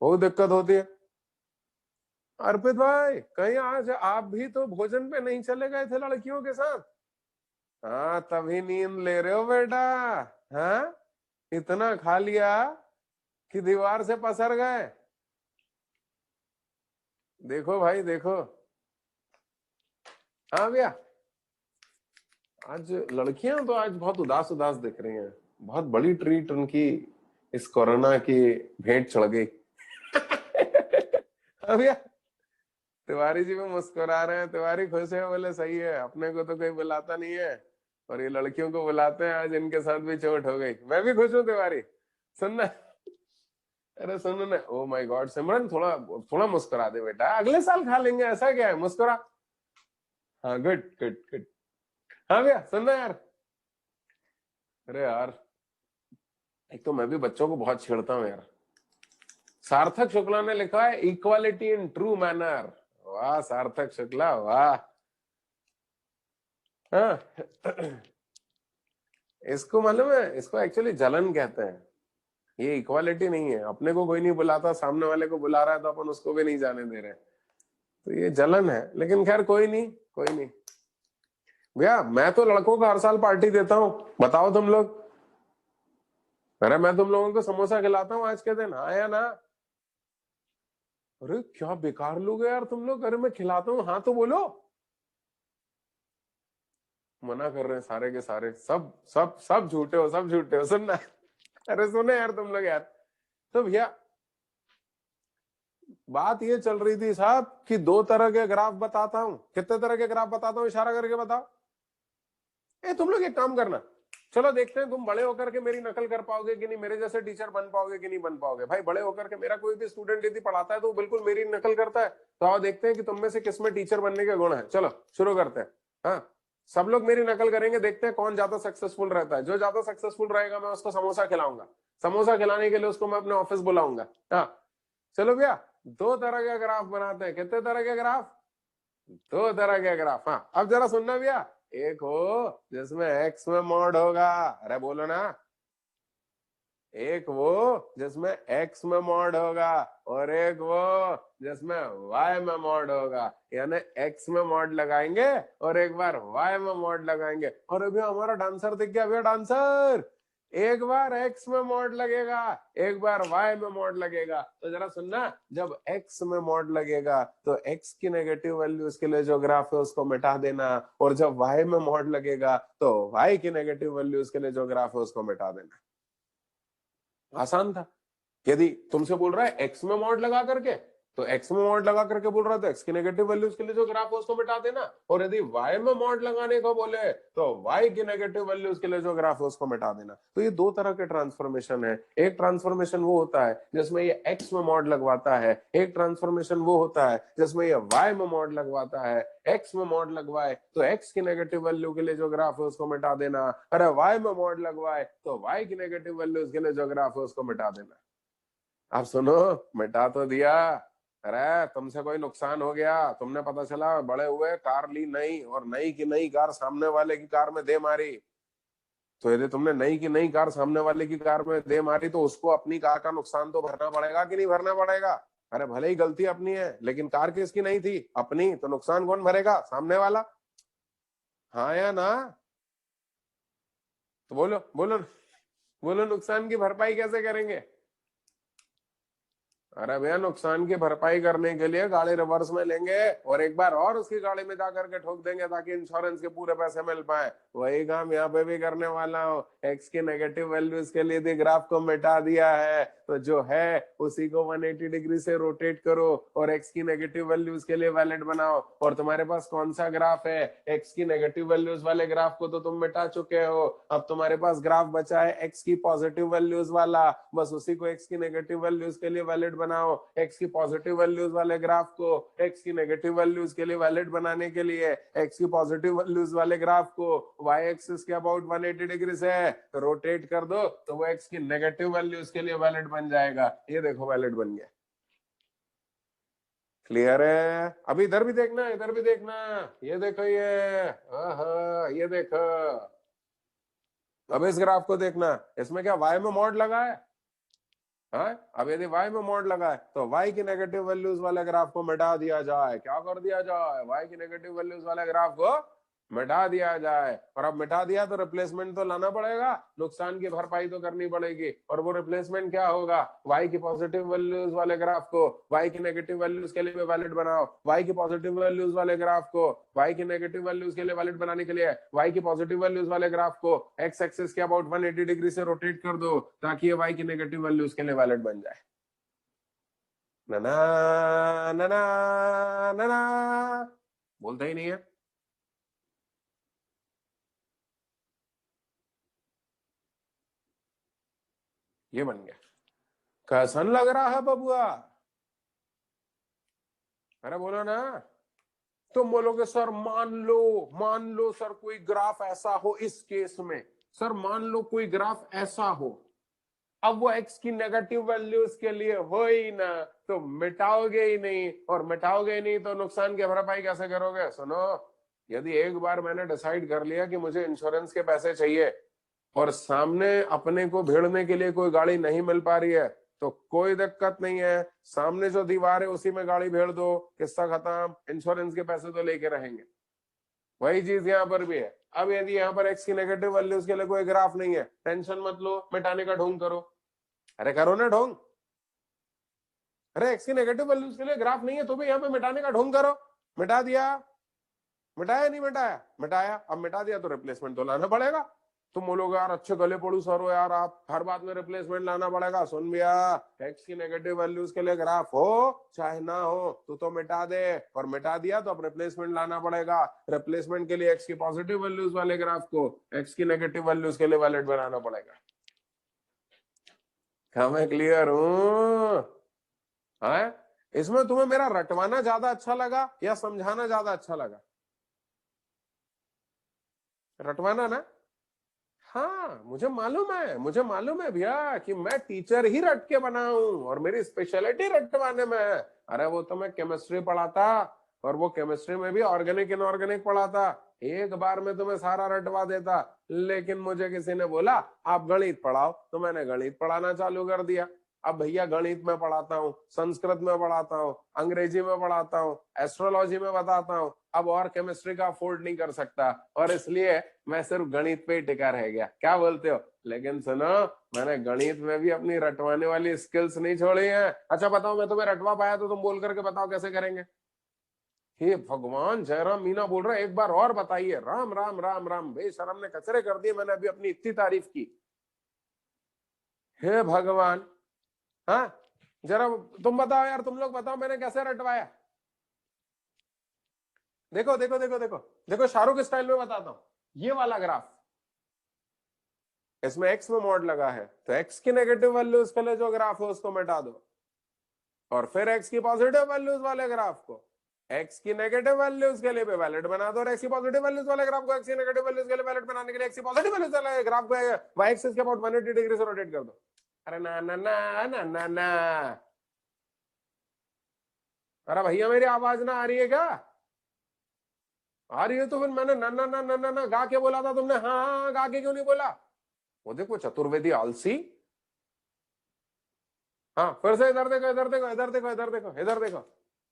बहुत दिक्कत होती है। अर्पित भाई कहीं आज आप भी तो भोजन पे नहीं चले गए थे लड़कियों के साथ? हाँ तभी नींद ले रहे हो बेटा, हाँ इतना खा लिया कि दीवार से पसर गए। देखो भाई देखो, हाँ भैया आज लड़कियां तो आज बहुत उदास उदास दिख रही हैं, बहुत बड़ी ट्रीट उनकी इस कोरोना की भेंट चढ़ गई। हाँ भैया तिवारी जी भी मुस्कुरा रहे हैं, तिवारी खुश है, बोले सही है, अपने को तो कोई बुलाता नहीं है और ये लड़कियों को बुलाते हैं, आज इनके साथ भी चोट हो गई। मैं भी खुश हूँ तिवारी, सुनना, अरे सुनो ना, ओ माय गॉड सिमरन थोड़ा थोड़ा मुस्कुरा दे बेटा, अगले साल खा लेंगे, ऐसा क्या है, मुस्कुरा। हाँ गुड गुड गुड। हाँ भैया सुनना यार, अरे यार एक तो मैं भी बच्चों को बहुत छेड़ता हूँ यार। सार्थक शुक्ला ने लिखा है इक्वालिटी इन ट्रू मैनर, वाह सार्थक शुक्ला वाह। हाँ इसको मालूम है, इसको एक्चुअली जलन कहते हैं, ये इक्वालिटी नहीं है। अपने को कोई नहीं बुलाता, सामने वाले को बुला रहा है तो अपन उसको भी नहीं जाने दे रहे, तो ये जलन है। लेकिन खैर कोई नहीं भैया, मैं तो लड़कों को हर साल पार्टी देता हूँ, बताओ तुम लोग। अरे मैं तुम लोगों को समोसा खिलाता हूँ आज के दिन, आया ना? अरे क्या बेकार लोग है यार तुम लोग। अरे मैं खिलाता हूँ, हाँ तो बोलो। मना कर रहे हैं सारे के सारे, सब सब सब झूठे हो, सब झूठे हो। सुनना, अरे सुने यार तुम लोग यार। तो भैया बात ये चल रही थी साहब कि दो तरह के ग्राफ बताता हूं। कितने तरह के ग्राफ बताता हूं, इशारा करके बताओ। तुम लोग एक काम करना, चलो देखते हैं तुम बड़े होकर के मेरी नकल कर पाओगे कि नहीं, मेरे जैसे टीचर बन पाओगे कि नहीं बन पाओगे। भाई बड़े होकर के मेरा कोई भी स्टूडेंट यदि पढ़ाता है तो बिल्कुल मेरी नकल करता है, तो आओ देखते हैं कि तुम में से किसमें टीचर बनने के गुण है। चलो शुरू करते हैं। हाँ, सब लोग मेरी नकल करेंगे, देखते हैं कौन ज्यादा सक्सेसफुल रहता है। जो ज्यादा सक्सेसफुल रहेगा मैं उसको समोसा खिलाऊंगा। समोसा खिलाने के लिए उसको मैं अपने ऑफिस बुलाऊंगा। हाँ चलो भैया, दो तरह के ग्राफ बनाते हैं। कितने तरह के ग्राफ? दो तरह के ग्राफ। हाँ अब जरा सुनना भैया, एक हो जिसमें एक्स में मॉड होगा, अरे बोलो ना। एक वो जिसमें एक्स में मॉड होगा, और एक वो जिसमें वाई में मॉड होगा। यानी एक्स में मॉड लगाएंगे और एक बार वाई में मॉड लगाएंगे। और अभी हमारा डांसर दिख गया भैया, डांसर। एक बार एक्स में मॉड लगेगा, एक बार वाई में मॉड लगेगा। तो जरा सुनना, जब एक्स में मॉड लगेगा तो एक्स की नेगेटिव वैल्यूज के लिए जो ग्राफ है उसको मिटा देना, और जब वाई में मॉड लगेगा तो वाई की नेगेटिव वैल्यूज के लिए जो ग्राफ है उसको मिटा देना। आसान था। यदि तुमसे बोल रहा है एक्स में मॉड लगा करके, तो एक्स में मॉड लगा करके बोल रहा है तो एक्स की नेगेटिव वैल्यूज के लिए जो ग्राफ है उसको मिटा देना। और यदि वाई में मॉड लगाने को बोले तो वाई की नेगेटिव वैल्यूज के लिए जो ग्राफ है उसको मिटा देना। तो ये दो तरह के ट्रांसफॉर्मेशन है। एक ट्रांसफॉर्मेशन वो होता है जिसमें ये एक्स में मॉड लगवाता है, एक ट्रांसफॉर्मेशन वो होता है जिसमें ये वाई में मॉड लगवाता है। एक्स में मॉड लगवाए तो एक्स की नेगेटिव वैल्यू के लिए जो ग्राफ है उसको मिटा देना, अरे वाई में मॉड लगवाए तो वाई की नेगेटिव वैल्यूज के लिए जो ग्राफ है उसको मिटा देना। आप सुनो, मिटा तो दिया। अरे तुमसे कोई नुकसान हो गया, तुमने पता चला बड़े हुए कार ली नई, और नई की नई कार सामने वाले की कार में दे मारी। तो यदि तुमने नई की नई कार सामने वाले की कार में दे मारी तो उसको अपनी कार का नुकसान तो भरना पड़ेगा कि नहीं भरना पड़ेगा? अरे भले ही गलती अपनी है लेकिन कार किसकी नहीं थी? अपनी। तो नुकसान कौन भरेगा? सामने वाला। हाँ या ना? तो बोलो बोलो, बोलो नुकसान की भरपाई कैसे करेंगे? अरे भैया नुकसान की भरपाई करने के लिए गाड़ी रिवर्स में लेंगे और एक बार और उसकी गाड़ी में जाकर के ठोक देंगे ताकि इंश्योरेंस के पूरे पैसे मिल पाए। वही काम यहाँ पे भी करने वाला हूँ। एक्स की नेगेटिव वैल्यूज के लिए ग्राफ को मिटा दिया है, तो जो है उसी को 180 डिग्री से रोटेट करो और एक्स की नेगेटिव वैल्यूज के लिए वैलिड बनाओ। और तुम्हारे पास कौन सा ग्राफ है? एक्स की नेगेटिव वैल्यूज वाले ग्राफ को तो तुम मिटा चुके हो। अब तुम्हारे पास ग्राफ बचा है एक्स की पॉजिटिव वैल्यूज वाला, बस उसी को एक्स की नेगेटिव वैल्यूज के लिए वैलिड बनाओ। एक्स की पॉजिटिव वैल्यूज वाले ग्राफ को एक्स की नेगेटिव वैल्यूज के लिए वैलिड बनाने के लिए एक्स की पॉजिटिव वैल्यूज वाले ग्राफ को वाई एक्सिस के अबाउट 180 डिग्री से रोटेट कर दो तो वो एक्स की नेगेटिव वैल्यूज के लिए वैलिड बन जाएगा। ये देखो वैलिड बन गया। क्लियर है? अभी इधर भी देखना, इधर भी देखना। ये देखो, ये देखो। अब इस ग्राफ को देखना, इसमें क्या वाई में मॉड लगा है? हाँ, अब यदि y में मॉड लगा है तो y की नेगेटिव वैल्यूज वाले ग्राफ को मिटा दिया जाए। क्या कर दिया जाए? y की नेगेटिव वैल्यूज वाले ग्राफ को मिटा दिया जाए। और अब मिटा दिया तो रिप्लेसमेंट तो लाना पड़ेगा, नुकसान की भरपाई तो करनी पड़ेगी। और वो रिप्लेसमेंट क्या होगा? y की पॉजिटिव वैल्यूज वाले ग्राफ को y की नेगेटिव वैल्यूज के लिए वैलिड बनाओ। y की पॉजिटिव वैल्यूज वाले ग्राफ को y की नेगेटिव वैल्यूज के लिए वैलिड बनाने के लिए y की पॉजिटिव वैल्यूज वाले ग्राफ को x एक्सिस के अबाउट 180 डिग्री से रोटेट कर दो ताकि ये y की नेगेटिव वैल्यूज के लिए वैलिड बन जाए। ना ना ना ना ना ना, बोलता ही नहीं है। ये बन गया। कैसन लग रहा है बबुआ? अरे बोलो ना। तुम बोलोगे सर मान लो सर कोई ग्राफ ऐसा हो इस केस में, सर मान लो कोई ग्राफ ऐसा हो, अब वो एक्स की नेगेटिव वैल्यूज के लिए हो ही ना, तो मिटाओगे ही नहीं, और मिटाओगे ही नहीं तो नुकसान की भरपाई कैसे करोगे? सुनो, यदि एक बार मैंने डिसाइड कर लिया कि मुझे इंश्योरेंस के पैसे चाहिए और सामने अपने को भिड़ने के लिए कोई गाड़ी नहीं मिल पा रही है तो कोई दिक्कत नहीं है, सामने जो दीवार है उसी में गाड़ी भेड़ दो, किस्सा खत्म, इंश्योरेंस के पैसे तो लेके रहेंगे। वही चीज यहाँ पर भी है। अब यदि यहाँ पर x की नेगेटिव वैल्यूज के लिए कोई ग्राफ नहीं है, टेंशन मत लो, मिटाने का ढोंग करो। अरे करो ना ढोंग। अरे x की नेगेटिव वैल्यूज के लिए ग्राफ नहीं है तो भी यहाँ पे मिटाने का ढोंग करो। मिटा दिया, मिटाया नहीं मिटाया, मिटाया, अब मिटा दिया तो रिप्लेसमेंट तो लाना पड़ेगा। तुम बोलोगे यार अच्छे गले पड़ू सर हो यार, आप हर बात में रिप्लेसमेंट लाना पड़ेगा। सुन भैया, एक्स की नेगेटिव वैल्यूज के लिए ग्राफ हो चाहे ना हो तो मिटा दे, और मिटा दिया तो अब रिप्लेसमेंट लाना पड़ेगा। रिप्लेसमेंट के लिए एक्स की पॉजिटिव वैल्यूज वाले ग्राफ को एक्स की नेगेटिव वैल्यूज के लिए वैलिड बनाना पड़ेगा। क्या मैं क्लियर हूं? इसमें तुम्हें मेरा रटवाना ज्यादा अच्छा लगा या समझाना ज्यादा अच्छा लगा? रटवाना ना। हाँ मुझे मालूम है भैया कि मैं टीचर ही रट के बना हूं और मेरी स्पेशलिटी रटवाने में है। अरे वो तो मैं केमिस्ट्री पढ़ाता, और वो केमिस्ट्री में भी ऑर्गेनिक इनऑर्गेनिक पढ़ाता, एक बार में तुम्हें सारा रटवा देता। लेकिन मुझे किसी ने बोला आप गणित पढ़ाओ, तो मैंने गणित पढ़ाना चालू कर दिया। अब भैया गणित में पढ़ाता हूँ, संस्कृत में पढ़ाता हूँ, अंग्रेजी में पढ़ाता हूँ, एस्ट्रोलॉजी में बताता हूँ, अब और केमिस्ट्री का अफोर्ड नहीं कर सकता, और इसलिए मैं सिर्फ गणित पे ही टिका रह गया। क्या बोलते हो? लेकिन सुनो, मैंने गणित में भी अपनी रटवाने वाली स्किल्स नहीं छोड़ी हैं। अच्छा बताओ, मैं तुम्हें रटवा पाया तो तुम बोल करके बताओ कैसे करेंगे? हे भगवान, जयराम मीना बोल रहे एक बार और बताइए। राम राम राम राम, बेशरम ने कचरे कर दिए, मैंने अभी अपनी इतनी तारीफ की। हे भगवान। हाँ जरा तुम बताओ यार, तुम लोग बताओ मैंने कैसे रटवाया। देखो देखो देखो देखो देखो, शाहरुख स्टाइल में बताता हूं। ये वाला ग्राफ, इसमें एक्स में मॉड लगा है, तो एक्स की नेगेटिव वैल्यूज के लिए जो ग्राफ है उसको मिटा दो, और फिर एक्स की पॉजिटिव वैल्यूज वाले ग्राफ को एक्स की नेगेटिव वैल्यूज के लिए भी वैलिड बना दो, और एक्स की पॉजिटिव वैल्यूज वाले ग्राफ को एक्स की नेगेटिव वैल्यूज के लिए वैलिड बनाने के लिए एक्स की पॉजिटिव वैल्यूज वाले ग्राफ को वाई एक्सिस के अबाउट 180 डिग्री से रोटेट कर दो। अरे ना ना ना ना ना ना, अरे भैया मेरी आवाज ना आ रही है क्या? आ रही है तो फिर मैंने ना ना ना ना ना ना गा के बोला था, तुमने हाँ हाँ गा के क्यों नहीं बोला? वो देखो चतुर्वेदी आलसी। हाँ फिर से इधर देखो इधर देखो इधर देखो इधर देखो इधर देखो,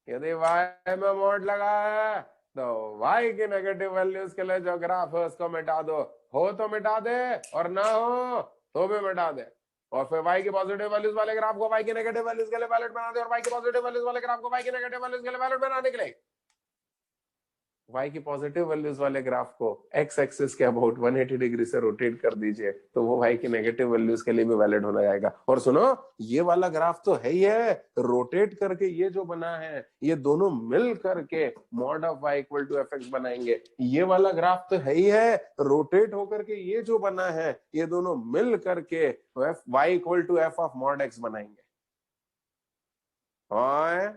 यदि y में मोड लगा है तो y की नेगेटिव वैल्यूज के लिए जो ग्राफ है उसको मिटा दो, हो तो मिटा दे और ना हो तो भी मिटा दे, और फिर y की पॉजिटिव वैल्यूज वाले ग्राफ को y की नेगेटिव वैल्यूज के लिए वैलिड बना दे, और y की पॉजिटिव वैल्यूज वाले ग्राफ को y की नेगेटिव वैल्यूज के लिए वैलिड बनाने के लिए y की पॉजिटिव वैल्यूज वाले ग्राफ को x एक्सिस के अबाउट 180 डिग्री से रोटेट कर दीजिए, तो वो y की नेगेटिव वैल्यूज के लिए भी वैलिड होना जाएगा। और सुनो, ये वाला ग्राफ तो है ही है, रोटेट करके ये जो बना है ये दोनों मिल करके mod of y equal to F x बनाएंगे। ये वाला ग्राफ तो है ही है, रोटेट होकर के ये जो बना है ये दोनों मिल करके y equal to F of mod x बनाएंगे। और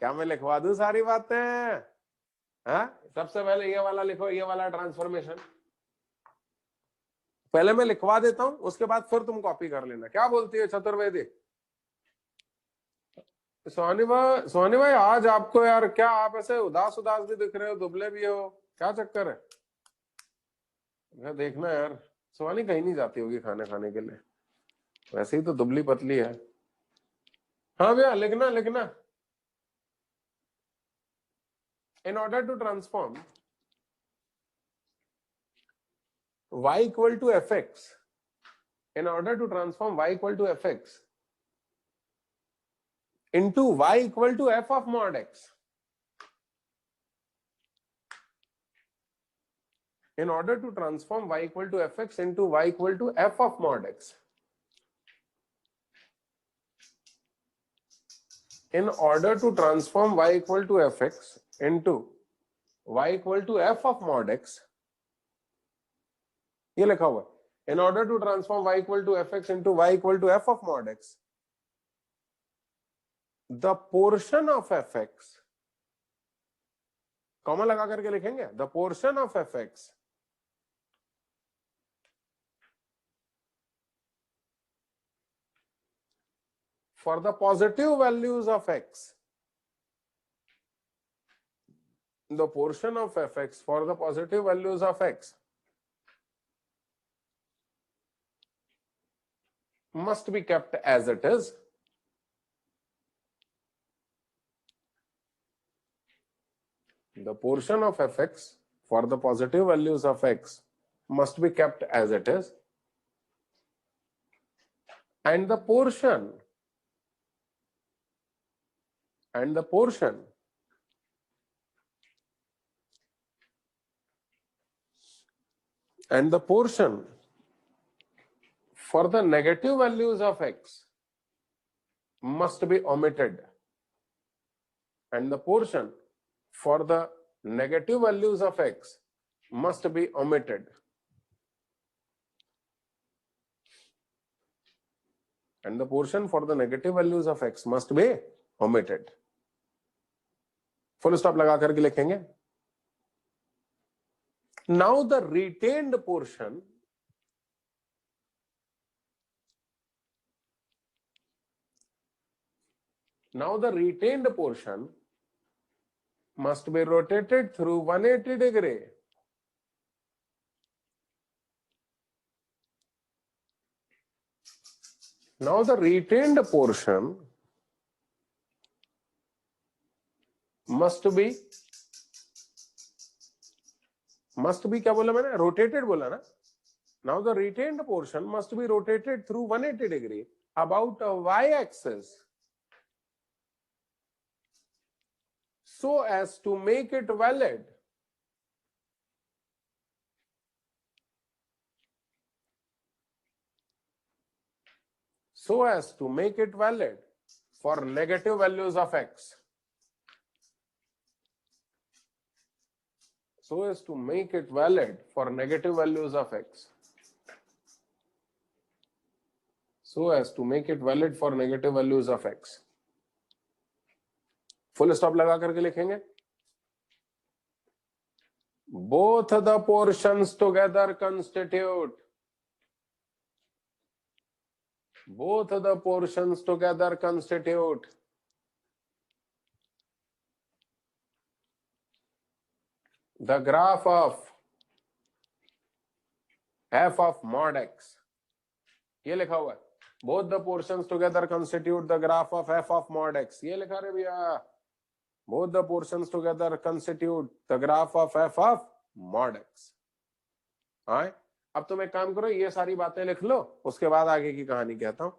क्या मैं लिखवा दूं सारी बातें? हाँ सबसे पहले ये वाला लिखो, ये वाला ट्रांसफॉर्मेशन पहले मैं लिखवा देता हूं, उसके बाद फिर तुम कॉपी कर लेना। क्या बोलती है चतुर्वेदी? सोनी भाई आज आपको यार क्या, आप ऐसे उदास उदास भी दिख रहे हो, दुबले भी हो, क्या चक्कर है? देखना यार, सोनी कहीं नहीं जाती होगी खाने खाने के लिए, वैसे ही तो दुबली पतली है। हाँ भैया लिखना लिखना, in order to transform y equal to fx, in order to transform y equal to fx into y equal to f of mod x, in order to transform y equal to fx into y equal to f of mod x, in order to transform y equal to fx into y equal to f of mod x, ये लिखा हुआ है, in order to transform y equal to fx into y equal to f of mod x, the portion of fx, comma लगा करके लिखेंगे, the portion of fx for the positive values of x, the portion of fx for the positive values of x must be kept as it is, the portion of fx for the positive values of x must be kept as it is, and the portion for the negative values of x must be omitted, and the portion for the negative values of x must be omitted, and the portion for the negative values of x must be omitted. Full stop लगा करके लिखेंगे. Now the retained portion must be rotated through 180 degree. Now the retained portion must be क्या बोला मैंने? Rotated बोला ना? Now the retained portion must be rotated through 180 degree about a y-axis so as to make it valid for negative values of x. So as to make it valid for negative values of x. So as to make it valid for negative values of x. Full stop लगा करके लिखेंगे. Both the portions together constitute the graph of f of mod x. ये लिखा हुआ है. Both the portions together constitute the graph of f of mod x. ये लिखा रे भैया. Both the portions together constitute the graph of f of mod x. हाँ, अब तुम एक काम करो, ये सारी बातें लिख लो, उसके बाद आगे की कहानी कहता हूं.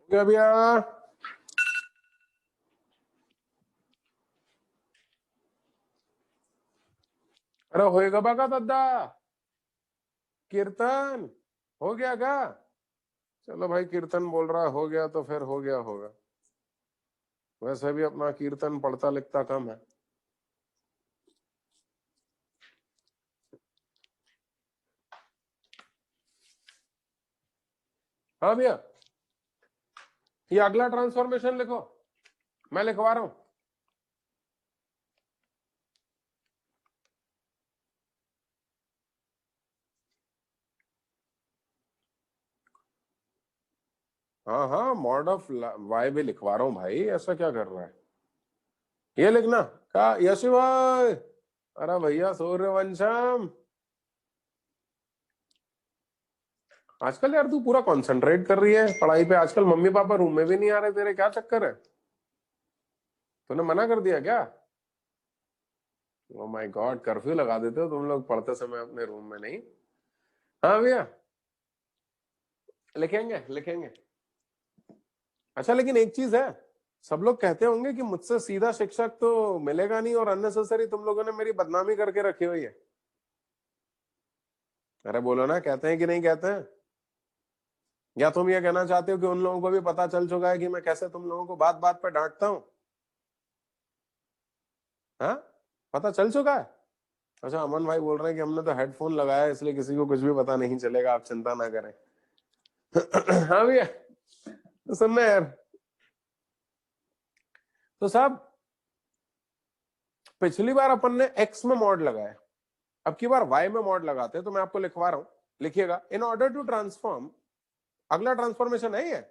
क्या भैया? अरे होएगा बगा दादा? कीर्तन हो गया क्या? चलो भाई, कीर्तन बोल रहा हो गया तो फिर हो गया होगा. वैसे भी अपना कीर्तन पढ़ता लिखता कम है. हाँ भैया, ये अगला ट्रांसफॉर्मेशन लिखो, मैं लिखवा रहा हूं. हाँ हाँ, मॉड ऑफ वाई भी लिखवा रहा हूं भाई, ऐसा क्या कर रहा है? ये लिखना का यशु भाई. अरे भैया सूर्यवंशम, आजकल यार तू पूरा कंसंट्रेट कर रही है पढ़ाई पे. आजकल मम्मी पापा रूम में भी नहीं आ रहे तेरे, क्या चक्कर है? तूने मना कर दिया क्या? ओ माय गॉड, कर्फ्यू लगा देते हो तुम लोग पढ़ते समय अपने रूम में. नहीं. हाँ भैया, लिखेंगे लिखेंगे. अच्छा, लेकिन एक चीज है, सब लोग कहते होंगे कि मुझसे सीधा शिक्षक तो मिलेगा नहीं और अननेसेसरी तुम लोगों ने मेरी बदनामी करके रखी हुई है। अरे बोलो ना, कहते हैं कि नहीं कहते हैं? या तुम ये कहना चाहते हो कि उन लोगों को भी पता चल चुका है कि मैं कैसे तुम लोगों को बात बात पे डांटता हूं? हाँ, पता चल चुका है। अच्छा, अमन भाई बोल रहे हैं कि हमने तो हेडफोन लगाया है इसलिए किसी को कुछ भी पता नहीं चलेगा, आप चिंता ना करें। हाँ भैया, तो सुनना यार, तो साहब पिछली बार अपन ने एक्स में मॉड लगाया, अब की बार वाई में मॉड लगाते हैं, तो मैं आपको लिखवा रहा हूं, लिखिएगा। इन ऑर्डर टू ट्रांसफॉर्म, अगला ट्रांसफॉर्मेशन है ये,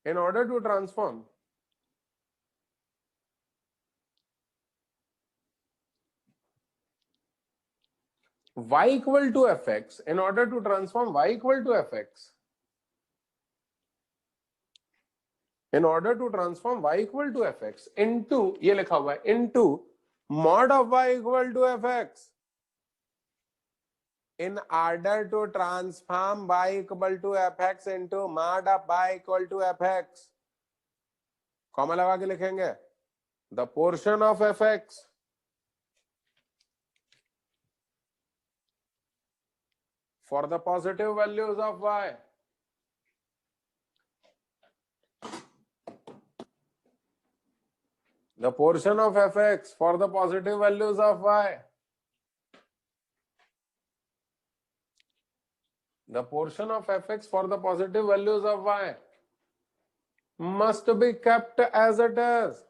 in order to transform y equal to fx, in order to transform y equal to fx, in order to transform y equal to fx into, ये लिखा हुआ है, into mod of y equal to fx, in order to transform y equal to fx into mod of y equal to fx, comma लगा के लिखेंगे, the portion of fx for the positive values of y, the portion of fx for the positive values of y, the portion of fx for the positive values of y must be kept as it is.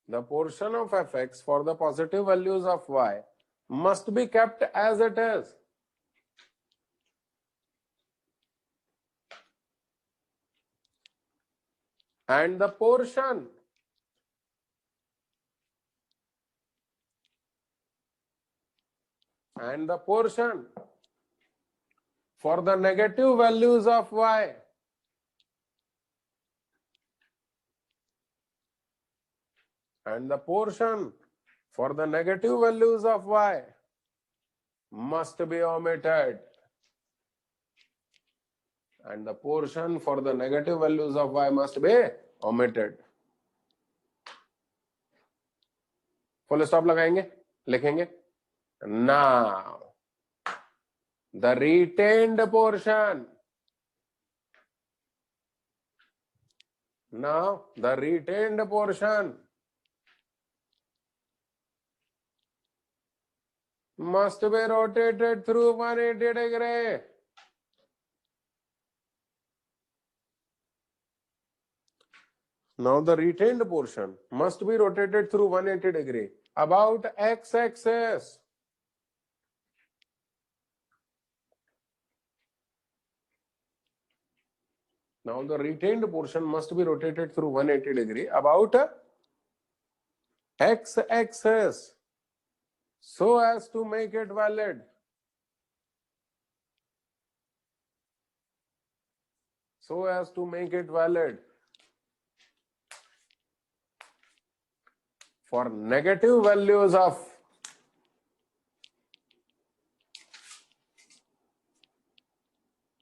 The portion of fx for the positive values of y must be kept as it is. And the portion for the negative values of y and the portion for the negative values of y must be omitted. And the portion for the negative values of y must be omitted. Full stop लगाएंगे, लिखेंगे, now the retained portion, now the retained portion must be rotated through 180 degree. Now the retained portion must be rotated through 180 degree about x-axis. Now the retained portion must be rotated through 180 degree about x-axis so as to make it valid. So as to make it valid for negative values of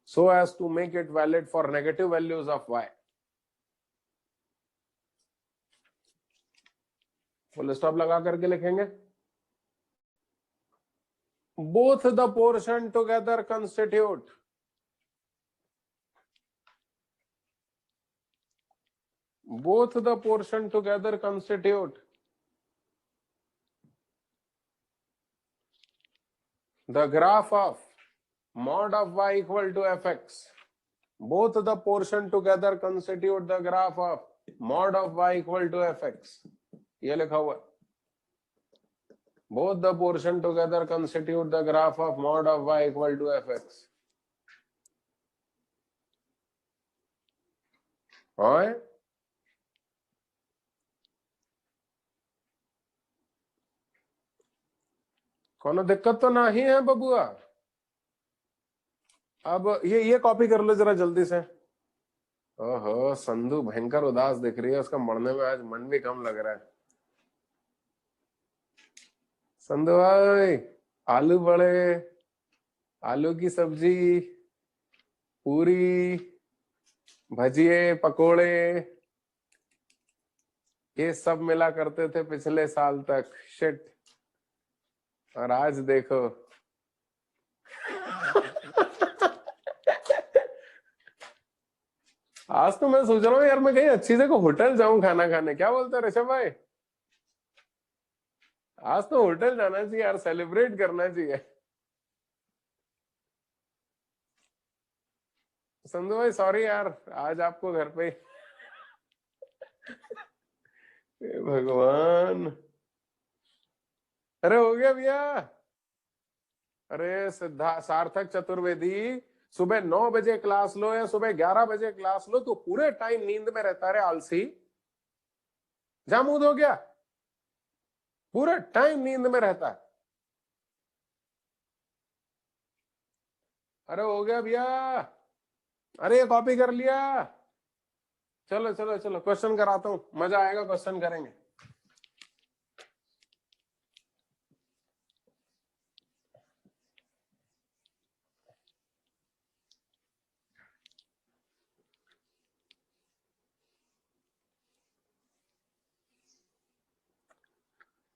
so as to make it valid for negative values of y. Full stop लगा करके लिखेंगे, both the portion together constitute the graph of mod of y equal to fx. Both the portion together constitute the graph of mod of y equal to fx. ये लिखा हुआ, both the portion together constitute the graph of mod of y equal to fx. और कोनो दिक्कत तो नहीं है बबुआ? अब ये कॉपी कर लो जरा जल्दी से। ओहो, संधू भयंकर उदास दिख रही है, उसका मरने में आज मन भी कम लग रहा है। संधू भाई, आलू बड़े, आलू की सब्जी, पूरी, भजिए, पकोड़े, ये सब मिला करते थे पिछले साल तक। शिट। और आज देखो। आज तो मैं सोच रहा हूँ यार, मैं कहीं अच्छी जगह होटल जाऊं खाना खाने। क्या बोलते हैं ऋषभ भाई? आज तो होटल जाना चाहिए यार, सेलिब्रेट करना चाहिए। संधू भाई सॉरी यार, आज आपको घर पे हे भगवान। अरे हो गया भैया। अरे सिद्धा सार्थक चतुर्वेदी, सुबह 9 बजे क्लास लो या सुबह 11 बजे क्लास लो, तो पूरे टाइम नींद में रहता है आलसी। जामूद हो गया, पूरे टाइम नींद में रहता है। अरे हो गया भैया। अरे ये कॉपी कर लिया। चलो चलो चलो, क्वेश्चन कराता हूं, मजा आएगा, क्वेश्चन करेंगे।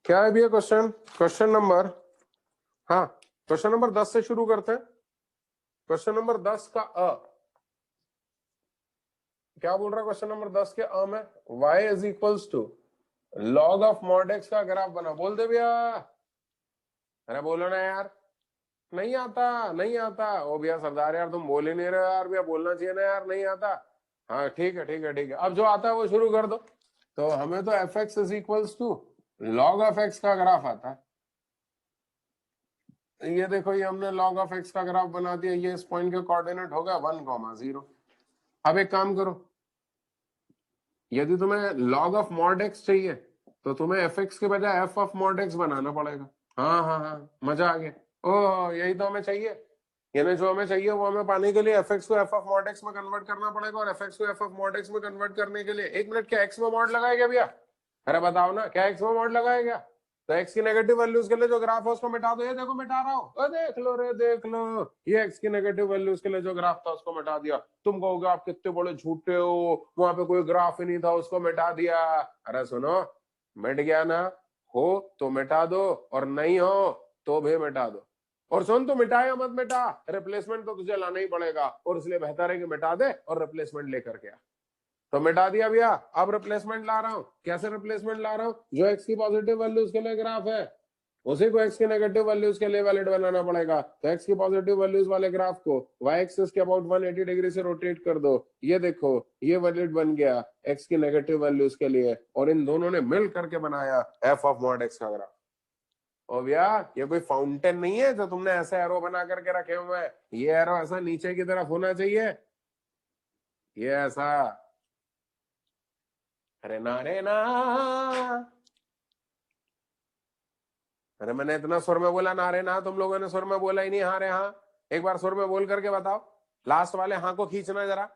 क्या है भैया क्वेश्चन? क्वेश्चन नंबर, हाँ क्वेश्चन नंबर 10 से शुरू करते हैं। क्वेश्चन नंबर 10 का अ क्या बोल रहा है? क्वेश्चन नंबर 10 के अ में y is equals to log of mod x का ग्राफ बना। बोल दे भैया। अरे बोलो ना यार। नहीं आता, नहीं आता। ओ भैया सरदार यार, तुम बोल ही नहीं रहे यार। भैया बोलना चाहिए ना यार, नहीं आता। हाँ ठीक है ठीक है ठीक है, अब जो आता है वो शुरू कर दो। तो हमें तो F x is equals to log of X का ग्राफ आता है। ये देखो, ये हमने log ऑफ x का ग्राफ बना दिया। ये इस पॉइंट का कोऑर्डिनेट होगा 1,0। अब एक काम करो, यदि तुम्हें log ऑफ मॉड x चाहिए तो तुम्हें fx के बजाय f ऑफ मॉड x बनाना पड़ेगा। हाँ हाँ हाँ, मजा आ गया। ओ यही तो हमें चाहिए। यानी जो हमें चाहिए वो हमें पाने के लिए fx को f ऑफ मॉड x में कन्वर्ट करना पड़ेगा, और fx को f ऑफ मॉड x में कन्वर्ट करने के लिए, एक मिनट, क्या x में मॉड लगाएगा भैया? अरे बताओ ना, क्या x में मॉड लगाएगा? तो x की नेगेटिव वैल्यूज के लिए जो ग्राफ है उसको मिटा दो। ये देखो मिटा रहा हूं, देख लो रे देख लो। ये x की नेगेटिव वैल्यूज के लिए जो ग्राफ था उसको मिटा दिया। तुम कहोगे आप कितने बड़े झूठे हो, वहां पे कोई ग्राफ ही नहीं था, उसको मिटा दिया। अरे सुनो, मिट गया ना, हो तो मिटा दो, और नहीं हो तो भी मिटा दो। और सुन, तो मिटा या मत मिटा, रिप्लेसमेंट तो तुझे लाना ही पड़ेगा, और इसलिए बेहतर है कि मिटा दे और रिप्लेसमेंट लेकर के आ। तो मिटा दिया भैया, अब रिप्लेसमेंट ला रहा हूं। कैसे रिप्लेसमेंट ला रहा हूं? जो एक्स की पॉजिटिव वैल्यूज के लिए ग्राफ है उसी को एक्स की नेगेटिव वैल्यूज के लिए वैलिड बनाना पड़ेगा। तो एक्स की पॉजिटिव वैल्यूज वाले ग्राफ को वाई एक्सिस के अबाउट 180 डिग्री से रोटेट कर दो। ये देखो, ये वैलिड बन गया एक्स की नेगेटिव वैल्यूज के लिए, और इन दोनों ने मिल करके बनाया एफ ऑफ मॉड एक्स का ग्राफ। और भैया ये कोई फाउंटेन नहीं है जो तुमने ऐसे एरो बना करके रखे हुए हैं। ये एरो ऐसा नीचे की तरफ होना चाहिए, ये ऐसा। अरे ना रे ना, अरे मैंने इतना सुर में बोला ना रे ना, तुम लोगों ने सुर में बोला ही नहीं। हाँ रे हाँ, एक बार सुर में बोल करके बताओ। लास्ट वाले हाँ को खींचना जरा।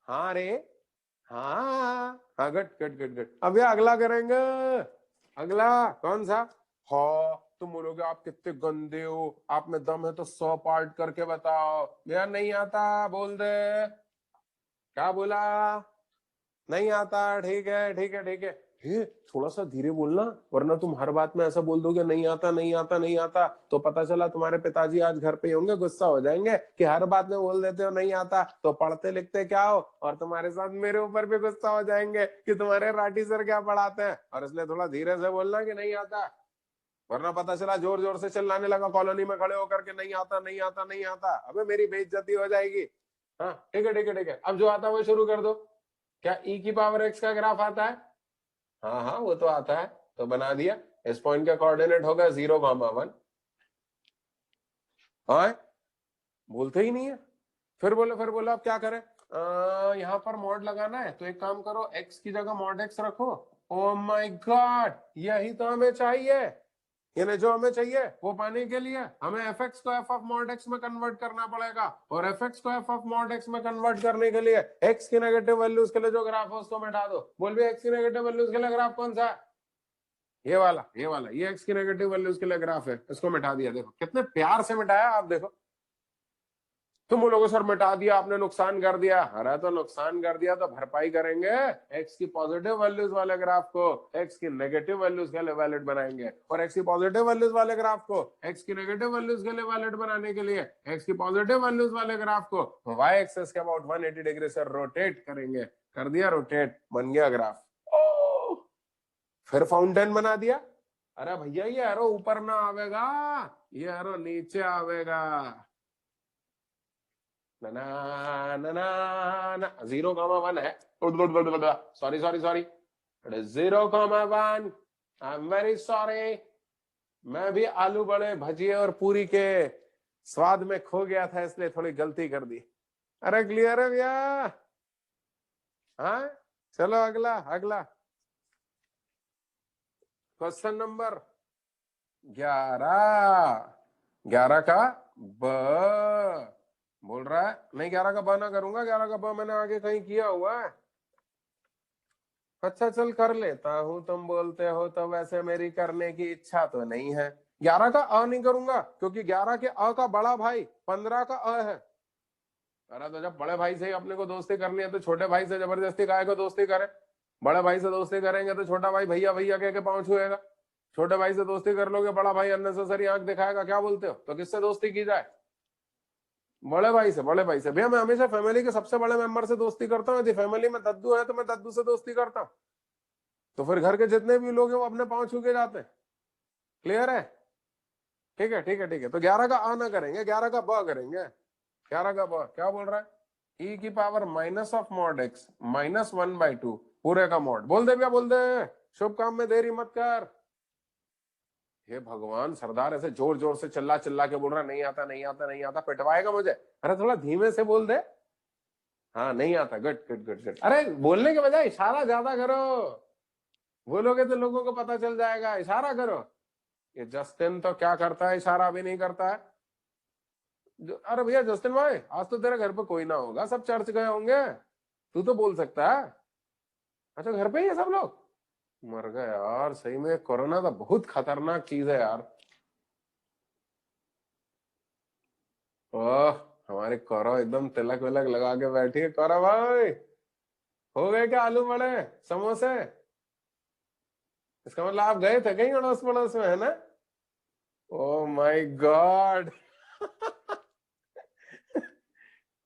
हाँ रे हाँ हाँ, गट गट गट गट। अब ये अगला करेंगे। अगला कौन सा? हाँ, तुम बोलोगे आप कितने गंदे हो, आप में दम है तो 100 पार्ट करके बताओ। भैया नहीं आता, बोल दे। क्या बोला? नहीं आता? ठीक है ठीक है ठीक है। हे, थोड़ा सा धीरे बोलना, वरना तुम हर बात में ऐसा बोल दोगे नहीं आता नहीं आता नहीं आता, तो पता चला तुम्हारे पिताजी आज घर पे होंगे, गुस्सा हो जाएंगे कि हर बात में बोल देते हो नहीं आता, तो पढ़ते लिखते क्या हो, और तुम्हारे साथ मेरे ऊपर भी गुस्सा हो जाएंगे कि तुम्हारे राठी सर क्या पढ़ाते हैं। और इसलिए थोड़ा धीरे से बोलना कि नहीं आता, वरना पता चला जोर जोर से चिल्लाने लगा कॉलोनी में खड़े होकर के नहीं आता नहीं आता नहीं आता, अबे मेरी बेइज्जती हो जाएगी। हाँ ठीक है ठीक है ठीक है, अब जो आता है वो शुरू कर दो। क्या ई की पावर एक्स का ग्राफ आता है? हाँ हाँ वो तो आता है, तो बना दिया। इस पॉइंट का कोऑर्डिनेट होगा 0,1। हाँ, बोलते ही नहीं है। फिर बोलो अब क्या करें? यहाँ पर मॉड लगाना है, तो एक काम करो, एक्स की जगह मॉड एक्स रखो। ओ माय गॉड, यही तो हमें चाहिए। यानी जो हमें चाहिए वो पाने के लिए हमें एफ एक्स को एफ ऑफ मॉड एक्स में कन्वर्ट करना पड़ेगा, और एफ एक्स को एफ ऑफ मॉड एक्स में कन्वर्ट करने के लिए एक्स की नेगेटिव वैल्यूज के लिए जो ग्राफ है उसको मिटा दो। बोल भी एक्स की नेगेटिव वैल्यूज के लिए ग्राफ कौन सा है? ये एक्स की नेगेटिव वैल्यूज के लिए ग्राफ है, इसको मिटा दिया। देखो कितने प्यार से मिटाया आप, देखो। तुम बोलोगे सर मिटा दिया आपने, नुकसान कर दिया। अरे तो नुकसान कर दिया तो भरपाई करेंगे। एक्स की पॉजिटिव वैल्यूज वाले ग्राफ को एक्स की नेगेटिव वैल्यूज के लिए वैलिड बनाएंगे, और एक्स की पॉजिटिव वैल्यूज वाले ग्राफ को एक्स की नेगेटिव वैल्यूज के लिए वैलिड बनाने के लिए एक्स की पॉजिटिव वैल्यूज वाले ग्राफ को वाई एक्सेस के अबाउट 180 डिग्री से रोटेट करेंगे। कर दिया रोटेट, बन गया ग्राफ। फिर फाउंटेन बना दिया। अरे भैया ये एरो ऊपर ना आवेगा, ये एरो नीचे आवेगा। ना ना ना ना ना, 0,1 है। Sorry sorry sorry, it is 0,1। I am very sorry. मैं भी आलू बड़े भजिए और पूरी के स्वाद में खो गया था, इसलिए थोड़ी गलती कर दी। अरे क्लियर है भैया? हाँ चलो अगला अगला क्वेश्चन नंबर 11। 11 का ब बोल रहा है। नहीं 11 का ब ना करूंगा, 11 का ब मैंने आगे कहीं किया हुआ है। अच्छा चल कर लेता हूं, तुम बोलते हो तो। वैसे मेरी करने की इच्छा तो नहीं है। 11 का अ नहीं करूंगा, क्योंकि 11 के अ का बड़ा भाई 15 का अ है। अरे तो जब बड़े भाई से ही अपने को दोस्ती करनी है तो छोटे भाई से जबरदस्ती काहे को दोस्ती करें? बड़े भाई से दोस्ती करेंगे तो छोटा भाई भैया भैया कह के पांव छुएगा। छोटे भाई से दोस्ती कर लोगे, बड़ा भाई अननेसेसरी आंख दिखाएगा। क्या बोलते हो? तो किससे दोस्ती की जाए? बड़े भाई से। बड़े भाई से भैया, मैं हमेशा फैमिली के सबसे बड़े मेंबर से दोस्ती करता हूँ। यदि फैमिली में दद्दू है तो मैं दद्दू से दोस्ती करता हूँ। तो फिर घर के जितने भी लोग हैं वो अपने पांव छू के जाते हैं। क्लियर है? ठीक है ठीक है ठीक है। तो 11 का आ ना करेंगे, 11 का ब करेंगे। 11 का ब क्या बोल रहा है? ई की power minus of mod x -1/2 पूरे का मॉड। बोल दे भैया बोल दे, शुभ काम में देरी मत कर। हे भगवान, सरदार ऐसे जोर जोर से चिल्ला चिल्ला के बोल रहा नहीं आता नहीं आता नहीं आता, पिटवाएगा मुझे। अरे थोड़ा धीमे से बोल दे। हाँ नहीं आता, गुड गुड गुड गुड। अरे बोलने के बजाय इशारा ज्यादा करो। बोलोगे तो लोगों को पता चल जाएगा। इशारा करो। ये जस्टिन तो क्या करता है, इशारा भी नहीं करता है। अरे भैया जस्टिन भाई, आज तो तेरे घर पे कोई ना होगा, सब चर्च गए होंगे। तू तो बोल सकता है। अच्छा घर पे ही है सब लोग? मर गए यार, सही में कोरोना तो बहुत खतरनाक चीज है यार। ओह, हमारे कौरव एकदम तिलक विलक लगा के बैठी है। कौरव भाई, हो गए क्या आलू बड़े समोसे? इसका मतलब आप गए थे कहीं अड़ोस पड़ोस में, है ना? ओ माय गॉड।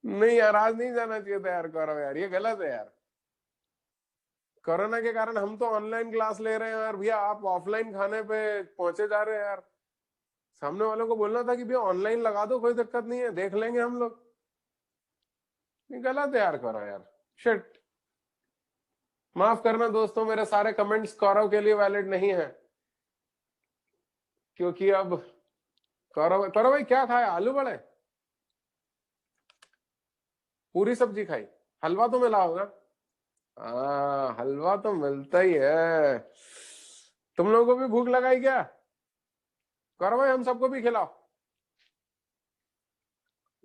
नहीं यार, आज नहीं जाना चाहिए था यार कौरव यार, ये गलत है यार। कोरोना के कारण हम तो ऑनलाइन क्लास ले रहे हैं यार, भैया आप ऑफलाइन खाने पे पहुंचे जा रहे हैं यार। सामने वालों को बोलना था कि भैया ऑनलाइन लगा दो, कोई दिक्कत नहीं है, देख लेंगे हम लोग। ये गलत है यार करो यार। शिट। माफ करना दोस्तों, मेरे सारे कमेंट्स कौरव के लिए वैलिड नहीं है, क्योंकि अब कौरव। कौरव भाई क्या खाया? आलू बड़े, पूरी सब्जी खाई, हलवा तो मिला होगा। हाँ हलवा तो मिलता ही है। तुम लोगों को भी भूख लगाई क्या? कौरव भाई हम सबको भी खिलाओ,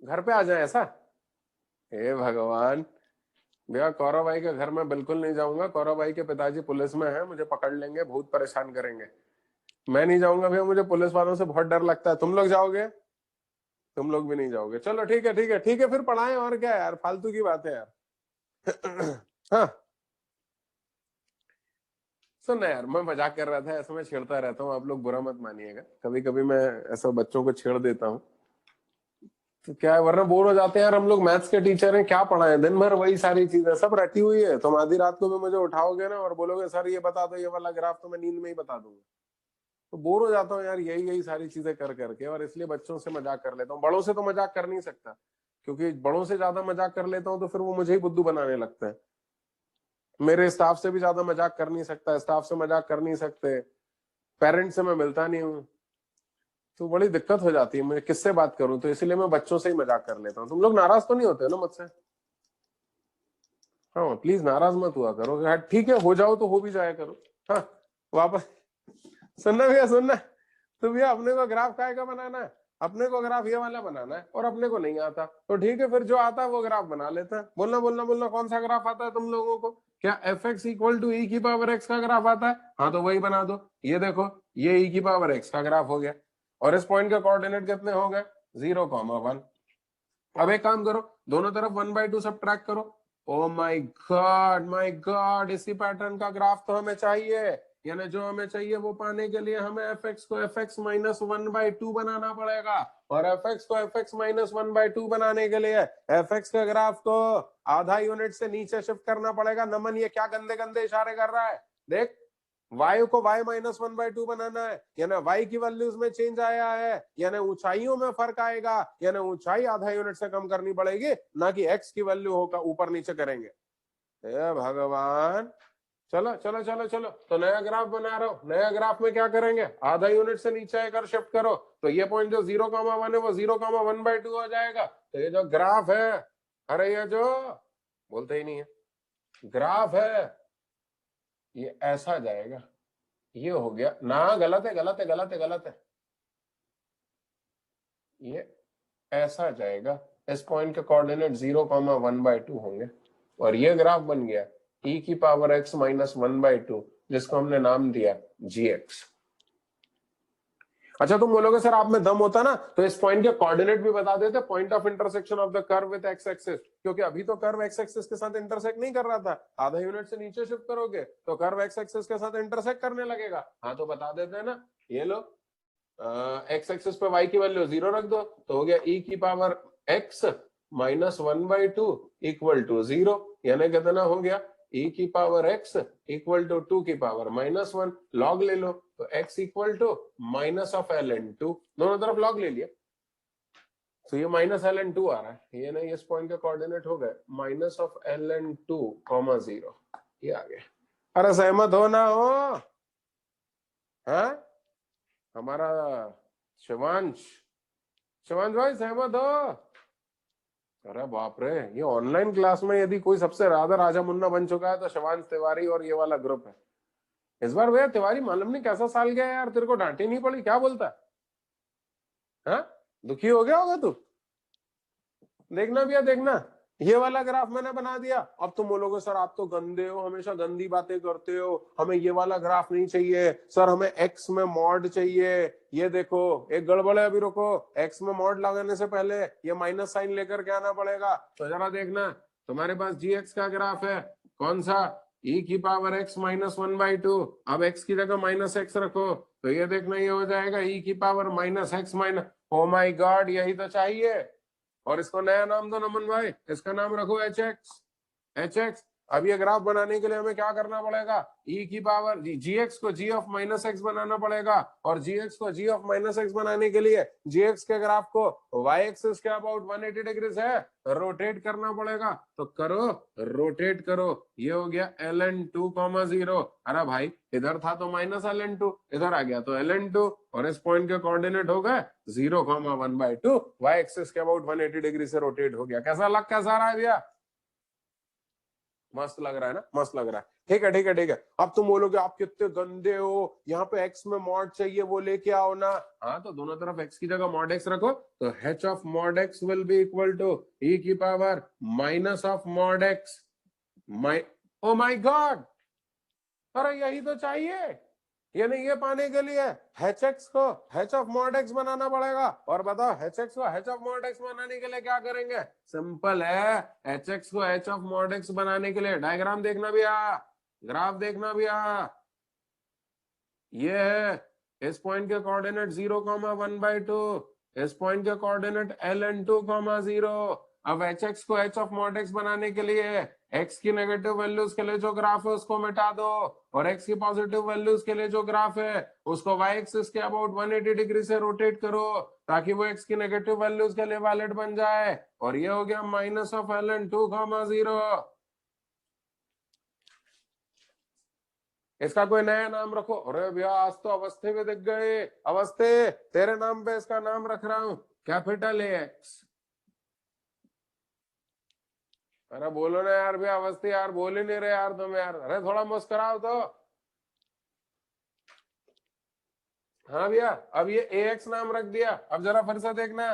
घर पे आ जाए ऐसा। हे भगवान। भैया कौरव भाई के घर में बिल्कुल नहीं जाऊंगा। कौरव भाई के पिताजी पुलिस में हैं, मुझे पकड़ लेंगे, बहुत परेशान करेंगे। मैं नहीं जाऊंगा भैया, मुझे पुलिस वालों से बहुत डर लगता है। तुम लोग जाओगे? तुम लोग भी नहीं जाओगे? चलो ठीक है ठीक है ठीक है, फिर पढ़ाएं और क्या यार, फालतू की बात है यार। हाँ सुन यार, मैं मजाक कर रहा था, ऐसे मैं छेड़ता रहता हूँ, आप लोग बुरा मत मानिएगा। कभी कभी मैं ऐसा बच्चों को छेड़ देता हूँ, तो क्या है, वरना बोर हो जाते हैं यार। हम लोग मैथ्स के टीचर हैं, क्या पढ़ाएं दिन भर, वही सारी चीजें सब रटी हुई है। तुम आधी रात को भी मुझे उठाओगे ना और बोलोगे सर ये बता दो ये वाला ग्राफ, तो मैं नींद में ही बता दूंगा। तो बोर हो जाता हूँ यार, यही यही सारी चीजें कर करके, और इसलिए बच्चों से मजाक कर लेता हूँ। बड़ों से तो मजाक कर नहीं सकता, क्योंकि बड़ों से ज्यादा मजाक कर लेता हूँ तो फिर वो मुझे ही बुद्धू बनाने लगता है। मेरे स्टाफ से भी ज्यादा मजाक कर नहीं सकता, स्टाफ से मजाक कर नहीं सकते, पेरेंट्स से मैं मिलता नहीं हूँ, तो बड़ी दिक्कत हो जाती है, मैं किससे बात करूं। तो इसलिए मैं बच्चों से ही मजाक कर लेता हूँ। तुम लोग नाराज तो नहीं होते ना मुझसे? हाँ प्लीज नाराज मत हुआ करो। हाँ, ठीक है, हो जाओ तो हो भी जाया करो। हाँ वापस सुनना भैया सुनना। तो भैया अपने को ग्राफ काय का बनाना है? अपने को ग्राफ ये वाला बनाना है, और अपने को नहीं आता तो ठीक है, फिर जो आता है वो ग्राफ बना लेता है। बोलना बोलना बोलना, कौन सा ग्राफ आता है तुम लोगों को? क्या एफ एक्स इक्वल टू ई की पावर एक्स का ग्राफ आता है? हाँ तो वही बना दो। ये देखो, ये ई की पावर एक्स का ग्राफ हो गया और इस पॉइंट के कोऑर्डिनेट कितने हो गए? 0,1। अब एक काम करो, दोनों तरफ 1/2 सब्ट्रैक्ट करो। ओ माय गॉड, इसी पैटर्न का ग्राफ तो हमें चाहिए। यानी जो हमें चाहिए वो पाने के लिए हमें एफ एक्स को एफ एक्स माइनस 1/2 बनाना पड़ेगा, और एफ एक्स को एफ एक्स माइनस 1/2 बनाने के लिए एफ एक्स के ग्राफ को आधा यूनिट से नीचे शिफ्ट करना पड़ेगा। नमन ये क्या गंदे गंदे इशारे कर रहा है? देख, y को y माइनस 1/2 बनाना है, यानी y की वैल्यूज में चेंज आया है, यानी ऊंचाइयों में फर्क आएगा, यानी ऊंचाई आधा यूनिट से कम करनी पड़ेगी, ना कि x की वैल्यू होगा ऊपर नीचे करेंगे। हे भगवान, चलो चलो चलो चलो, तो नया ग्राफ बना रहा हूं। नया ग्राफ में क्या करेंगे? आधा यूनिट से नीचे आकर शिफ्ट करो, तो ये पॉइंट जो 0,1 है वो 0,1/2 हो जाएगा। तो ये जो ग्राफ है, अरे ये जो बोलते ही नहीं है, ग्राफ है, ये ऐसा जाएगा। ये हो गया ना, गलत है गलत है गलत है गलत है, ये ऐसा जाएगा। इस पॉइंट के कोऑर्डिनेट 0,1/2 होंगे और ये ग्राफ बन गया e की पावर x माइनस 1/2, जिसको हमने नाम दिया gx। अच्छा, तुम बोलोगे सर आप में दम होता ना तो इस पॉइंट के कोऑर्डिनेट भी बता देते, point of intersection of the curve with x axis, क्योंकि अभी तो कर्व एक्स एक्सिस के साथ इंटरसेक्ट नहीं कर रहा था। आधा यूनिट से नीचे शिफ्ट करोगे तो कर्व एक्स एक्सिस के साथ इंटरसेक्ट करने लगेगा। हाँ तो बता देते हैं ना, ये लो, एक्स एक्सिस पे y की वैल्यू 0 रख दो, तो हो गया e की power x minus 1/2 equal to 0, यानी कितना हो गया? e की पावर x इक्वल टू 2 की पावर -1। लॉग ले लो, तो x equal to minus of ln2, दोनों तरफ लॉग ले लिया, तो ये माइनस ln2 आ रहा है। ये नहीं, इस पॉइंट के कोऑर्डिनेट हो गए माइनस ऑफ ln2, 0, ये आ गया। अरे सहमत हो ना हो? हाँ, हमारा शिवांश, शिवांश भाई सहमत हो? अरे बाप रे, ये ऑनलाइन क्लास में यदि कोई सबसे ज्यादा राजा मुन्ना बन चुका है तो शिवांश तिवारी और ये वाला ग्रुप है। इस बार भैया तिवारी मालूम नहीं कैसा साल गया यार, तेरे को डांटी नहीं पड़ी? क्या बोलता है? हाँ, दुखी हो गया होगा तू। देखना भैया देखना, ये वाला ग्राफ मैंने बना दिया। अब तुम बोलोगे सर आप तो गंदे हो, हमेशा गंदी बातें करते हो, हमें ये वाला ग्राफ नहीं चाहिए सर, हमें एक्स में मॉड चाहिए। ये देखो एक गड़बड़ है, अभी रुको, एक्स में मॉड लगाने से पहले ये माइनस साइन लेकर के आना पड़ेगा। तो जरा देखना, तुम्हारे पास जी एक्स का ग्राफ है, कौन सा? e की पावर x माइनस 1/2। अब x की जगह माइनस एक्स रखो, तो ये देखना ये हो जाएगा e की पावर माइनस एक्स माइनस, ओ माई गॉड, यही तो चाहिए। और इसको नया नाम दो नमन भाई, इसका नाम रखो एच एक्स। H x. अब ये ग्राफ बनाने के लिए हमें क्या करना पड़ेगा? e की पावर जी एक्स को g ऑफ माइनस एक्स बनाना पड़ेगा, और जी एक्स को g ऑफ माइनस एक्स बनाने के लिए जी एक्स के ग्राफ को y एक्सिस के अबाउट 180 डिग्री है रोटेट करना पड़ेगा। तो करो, रोटेट करो, ये हो गया ln2, 0। अरे भाई इधर था तो माइनस ln2, इधर आ गया तो ln2, और इस पॉइंट के कोऑर्डिनेट हो गए 0,1/2, y एक्सिस के अबाउट 180 डिग्री से रोटेट हो गया। कैसा रहा है भैया? मस्त लग रहा है ना? मस्त लग रहा है। ठीक है ठीक है ठीक है। अब तुम बोलोगे आप कितने गंदे हो, यहाँ पे x में मॉड चाहिए, वो लेके आओ ना। हाँ तो दोनों तरफ x की जगह मॉड x रखो, तो h of mod x will be equal to e की power minus of mod x। Oh my God, अरे यही तो चाहिए। यानी ये पाने के लिए एच एक्स को एच ऑफ मॉड एक्स बनाना पड़ेगा। और बताओ एच एक्स को एच ऑफ मॉड एक्स बनाने के लिए क्या करेंगे? सिंपल है, एच एक्स को एच ऑफ मॉड एक्स बनाने के लिए डायग्राम देखना भी आ, ग्राफ देखना भी आ। ये है, इस पॉइंट के कोऑर्डिनेट 0,1/2, इस पॉइंट के कोऑर्डिनेट ln2, 0। अब एच एक्स को एच ऑफ मॉड एक्स बनाने के लिए एक्स की नेगेटिव वैल्यूज के लिए जो ग्राफ है उसको मिटा दो, और एक्स की पॉजिटिव वैल्यूज के लिए जो ग्राफ है उसको वाई एक्सिस के अबाउट 180 डिग्री से रोटेट करो, ताकि वो एक्स की नेगेटिव वैल्यूज के लिए वैलिड बन जाए। और ये हो गया माइनस ऑफ ln2, 0। इसका कोई नया नाम रखो। अरे भैया आज तो अवस्थे में दिख गए, अवस्थे, तेरे नाम पे इसका नाम रख रहा हूं, कैपिटल एक्स। अरे बोलो ना यार भैया, अवस्थी यार, बोल ही नहीं रहे यार तुम यार, अरे थोड़ा मुस्कुराओ तो। हाँ भैया, अब ये ax नाम रख दिया। अब जरा फिर से देखना,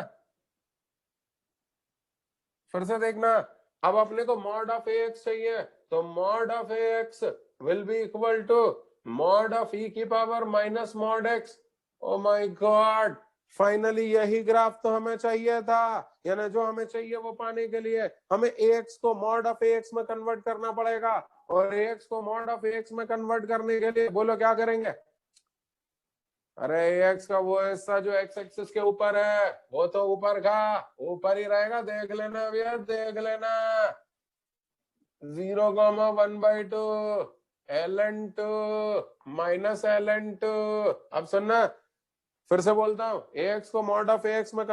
फिर से देखना। अब अपने को मॉड ऑफ ax चाहिए, तो mod of x will be equal to mod of e की power minus mod x. Oh my God, finally यही ग्राफ तो हमें चाहिए था, यानी जो हमें चाहिए वो पाने के लिए हमें ax को मॉड ऑफ ax में कन्वर्ट करना पड़ेगा, और ax को मॉड ऑफ ax में कन्वर्ट करने के लिए बोलो क्या करेंगे? अरे ax का वो हिस्सा जो x एक्सिस के ऊपर है वो तो ऊपर का ऊपर ही रहेगा, देख लेना भैया देख लेना। 0,1/2 ln2 माइनस ln2। अब सुनना, फिर से बोलता हूं, ax को मॉड ऑफ ax में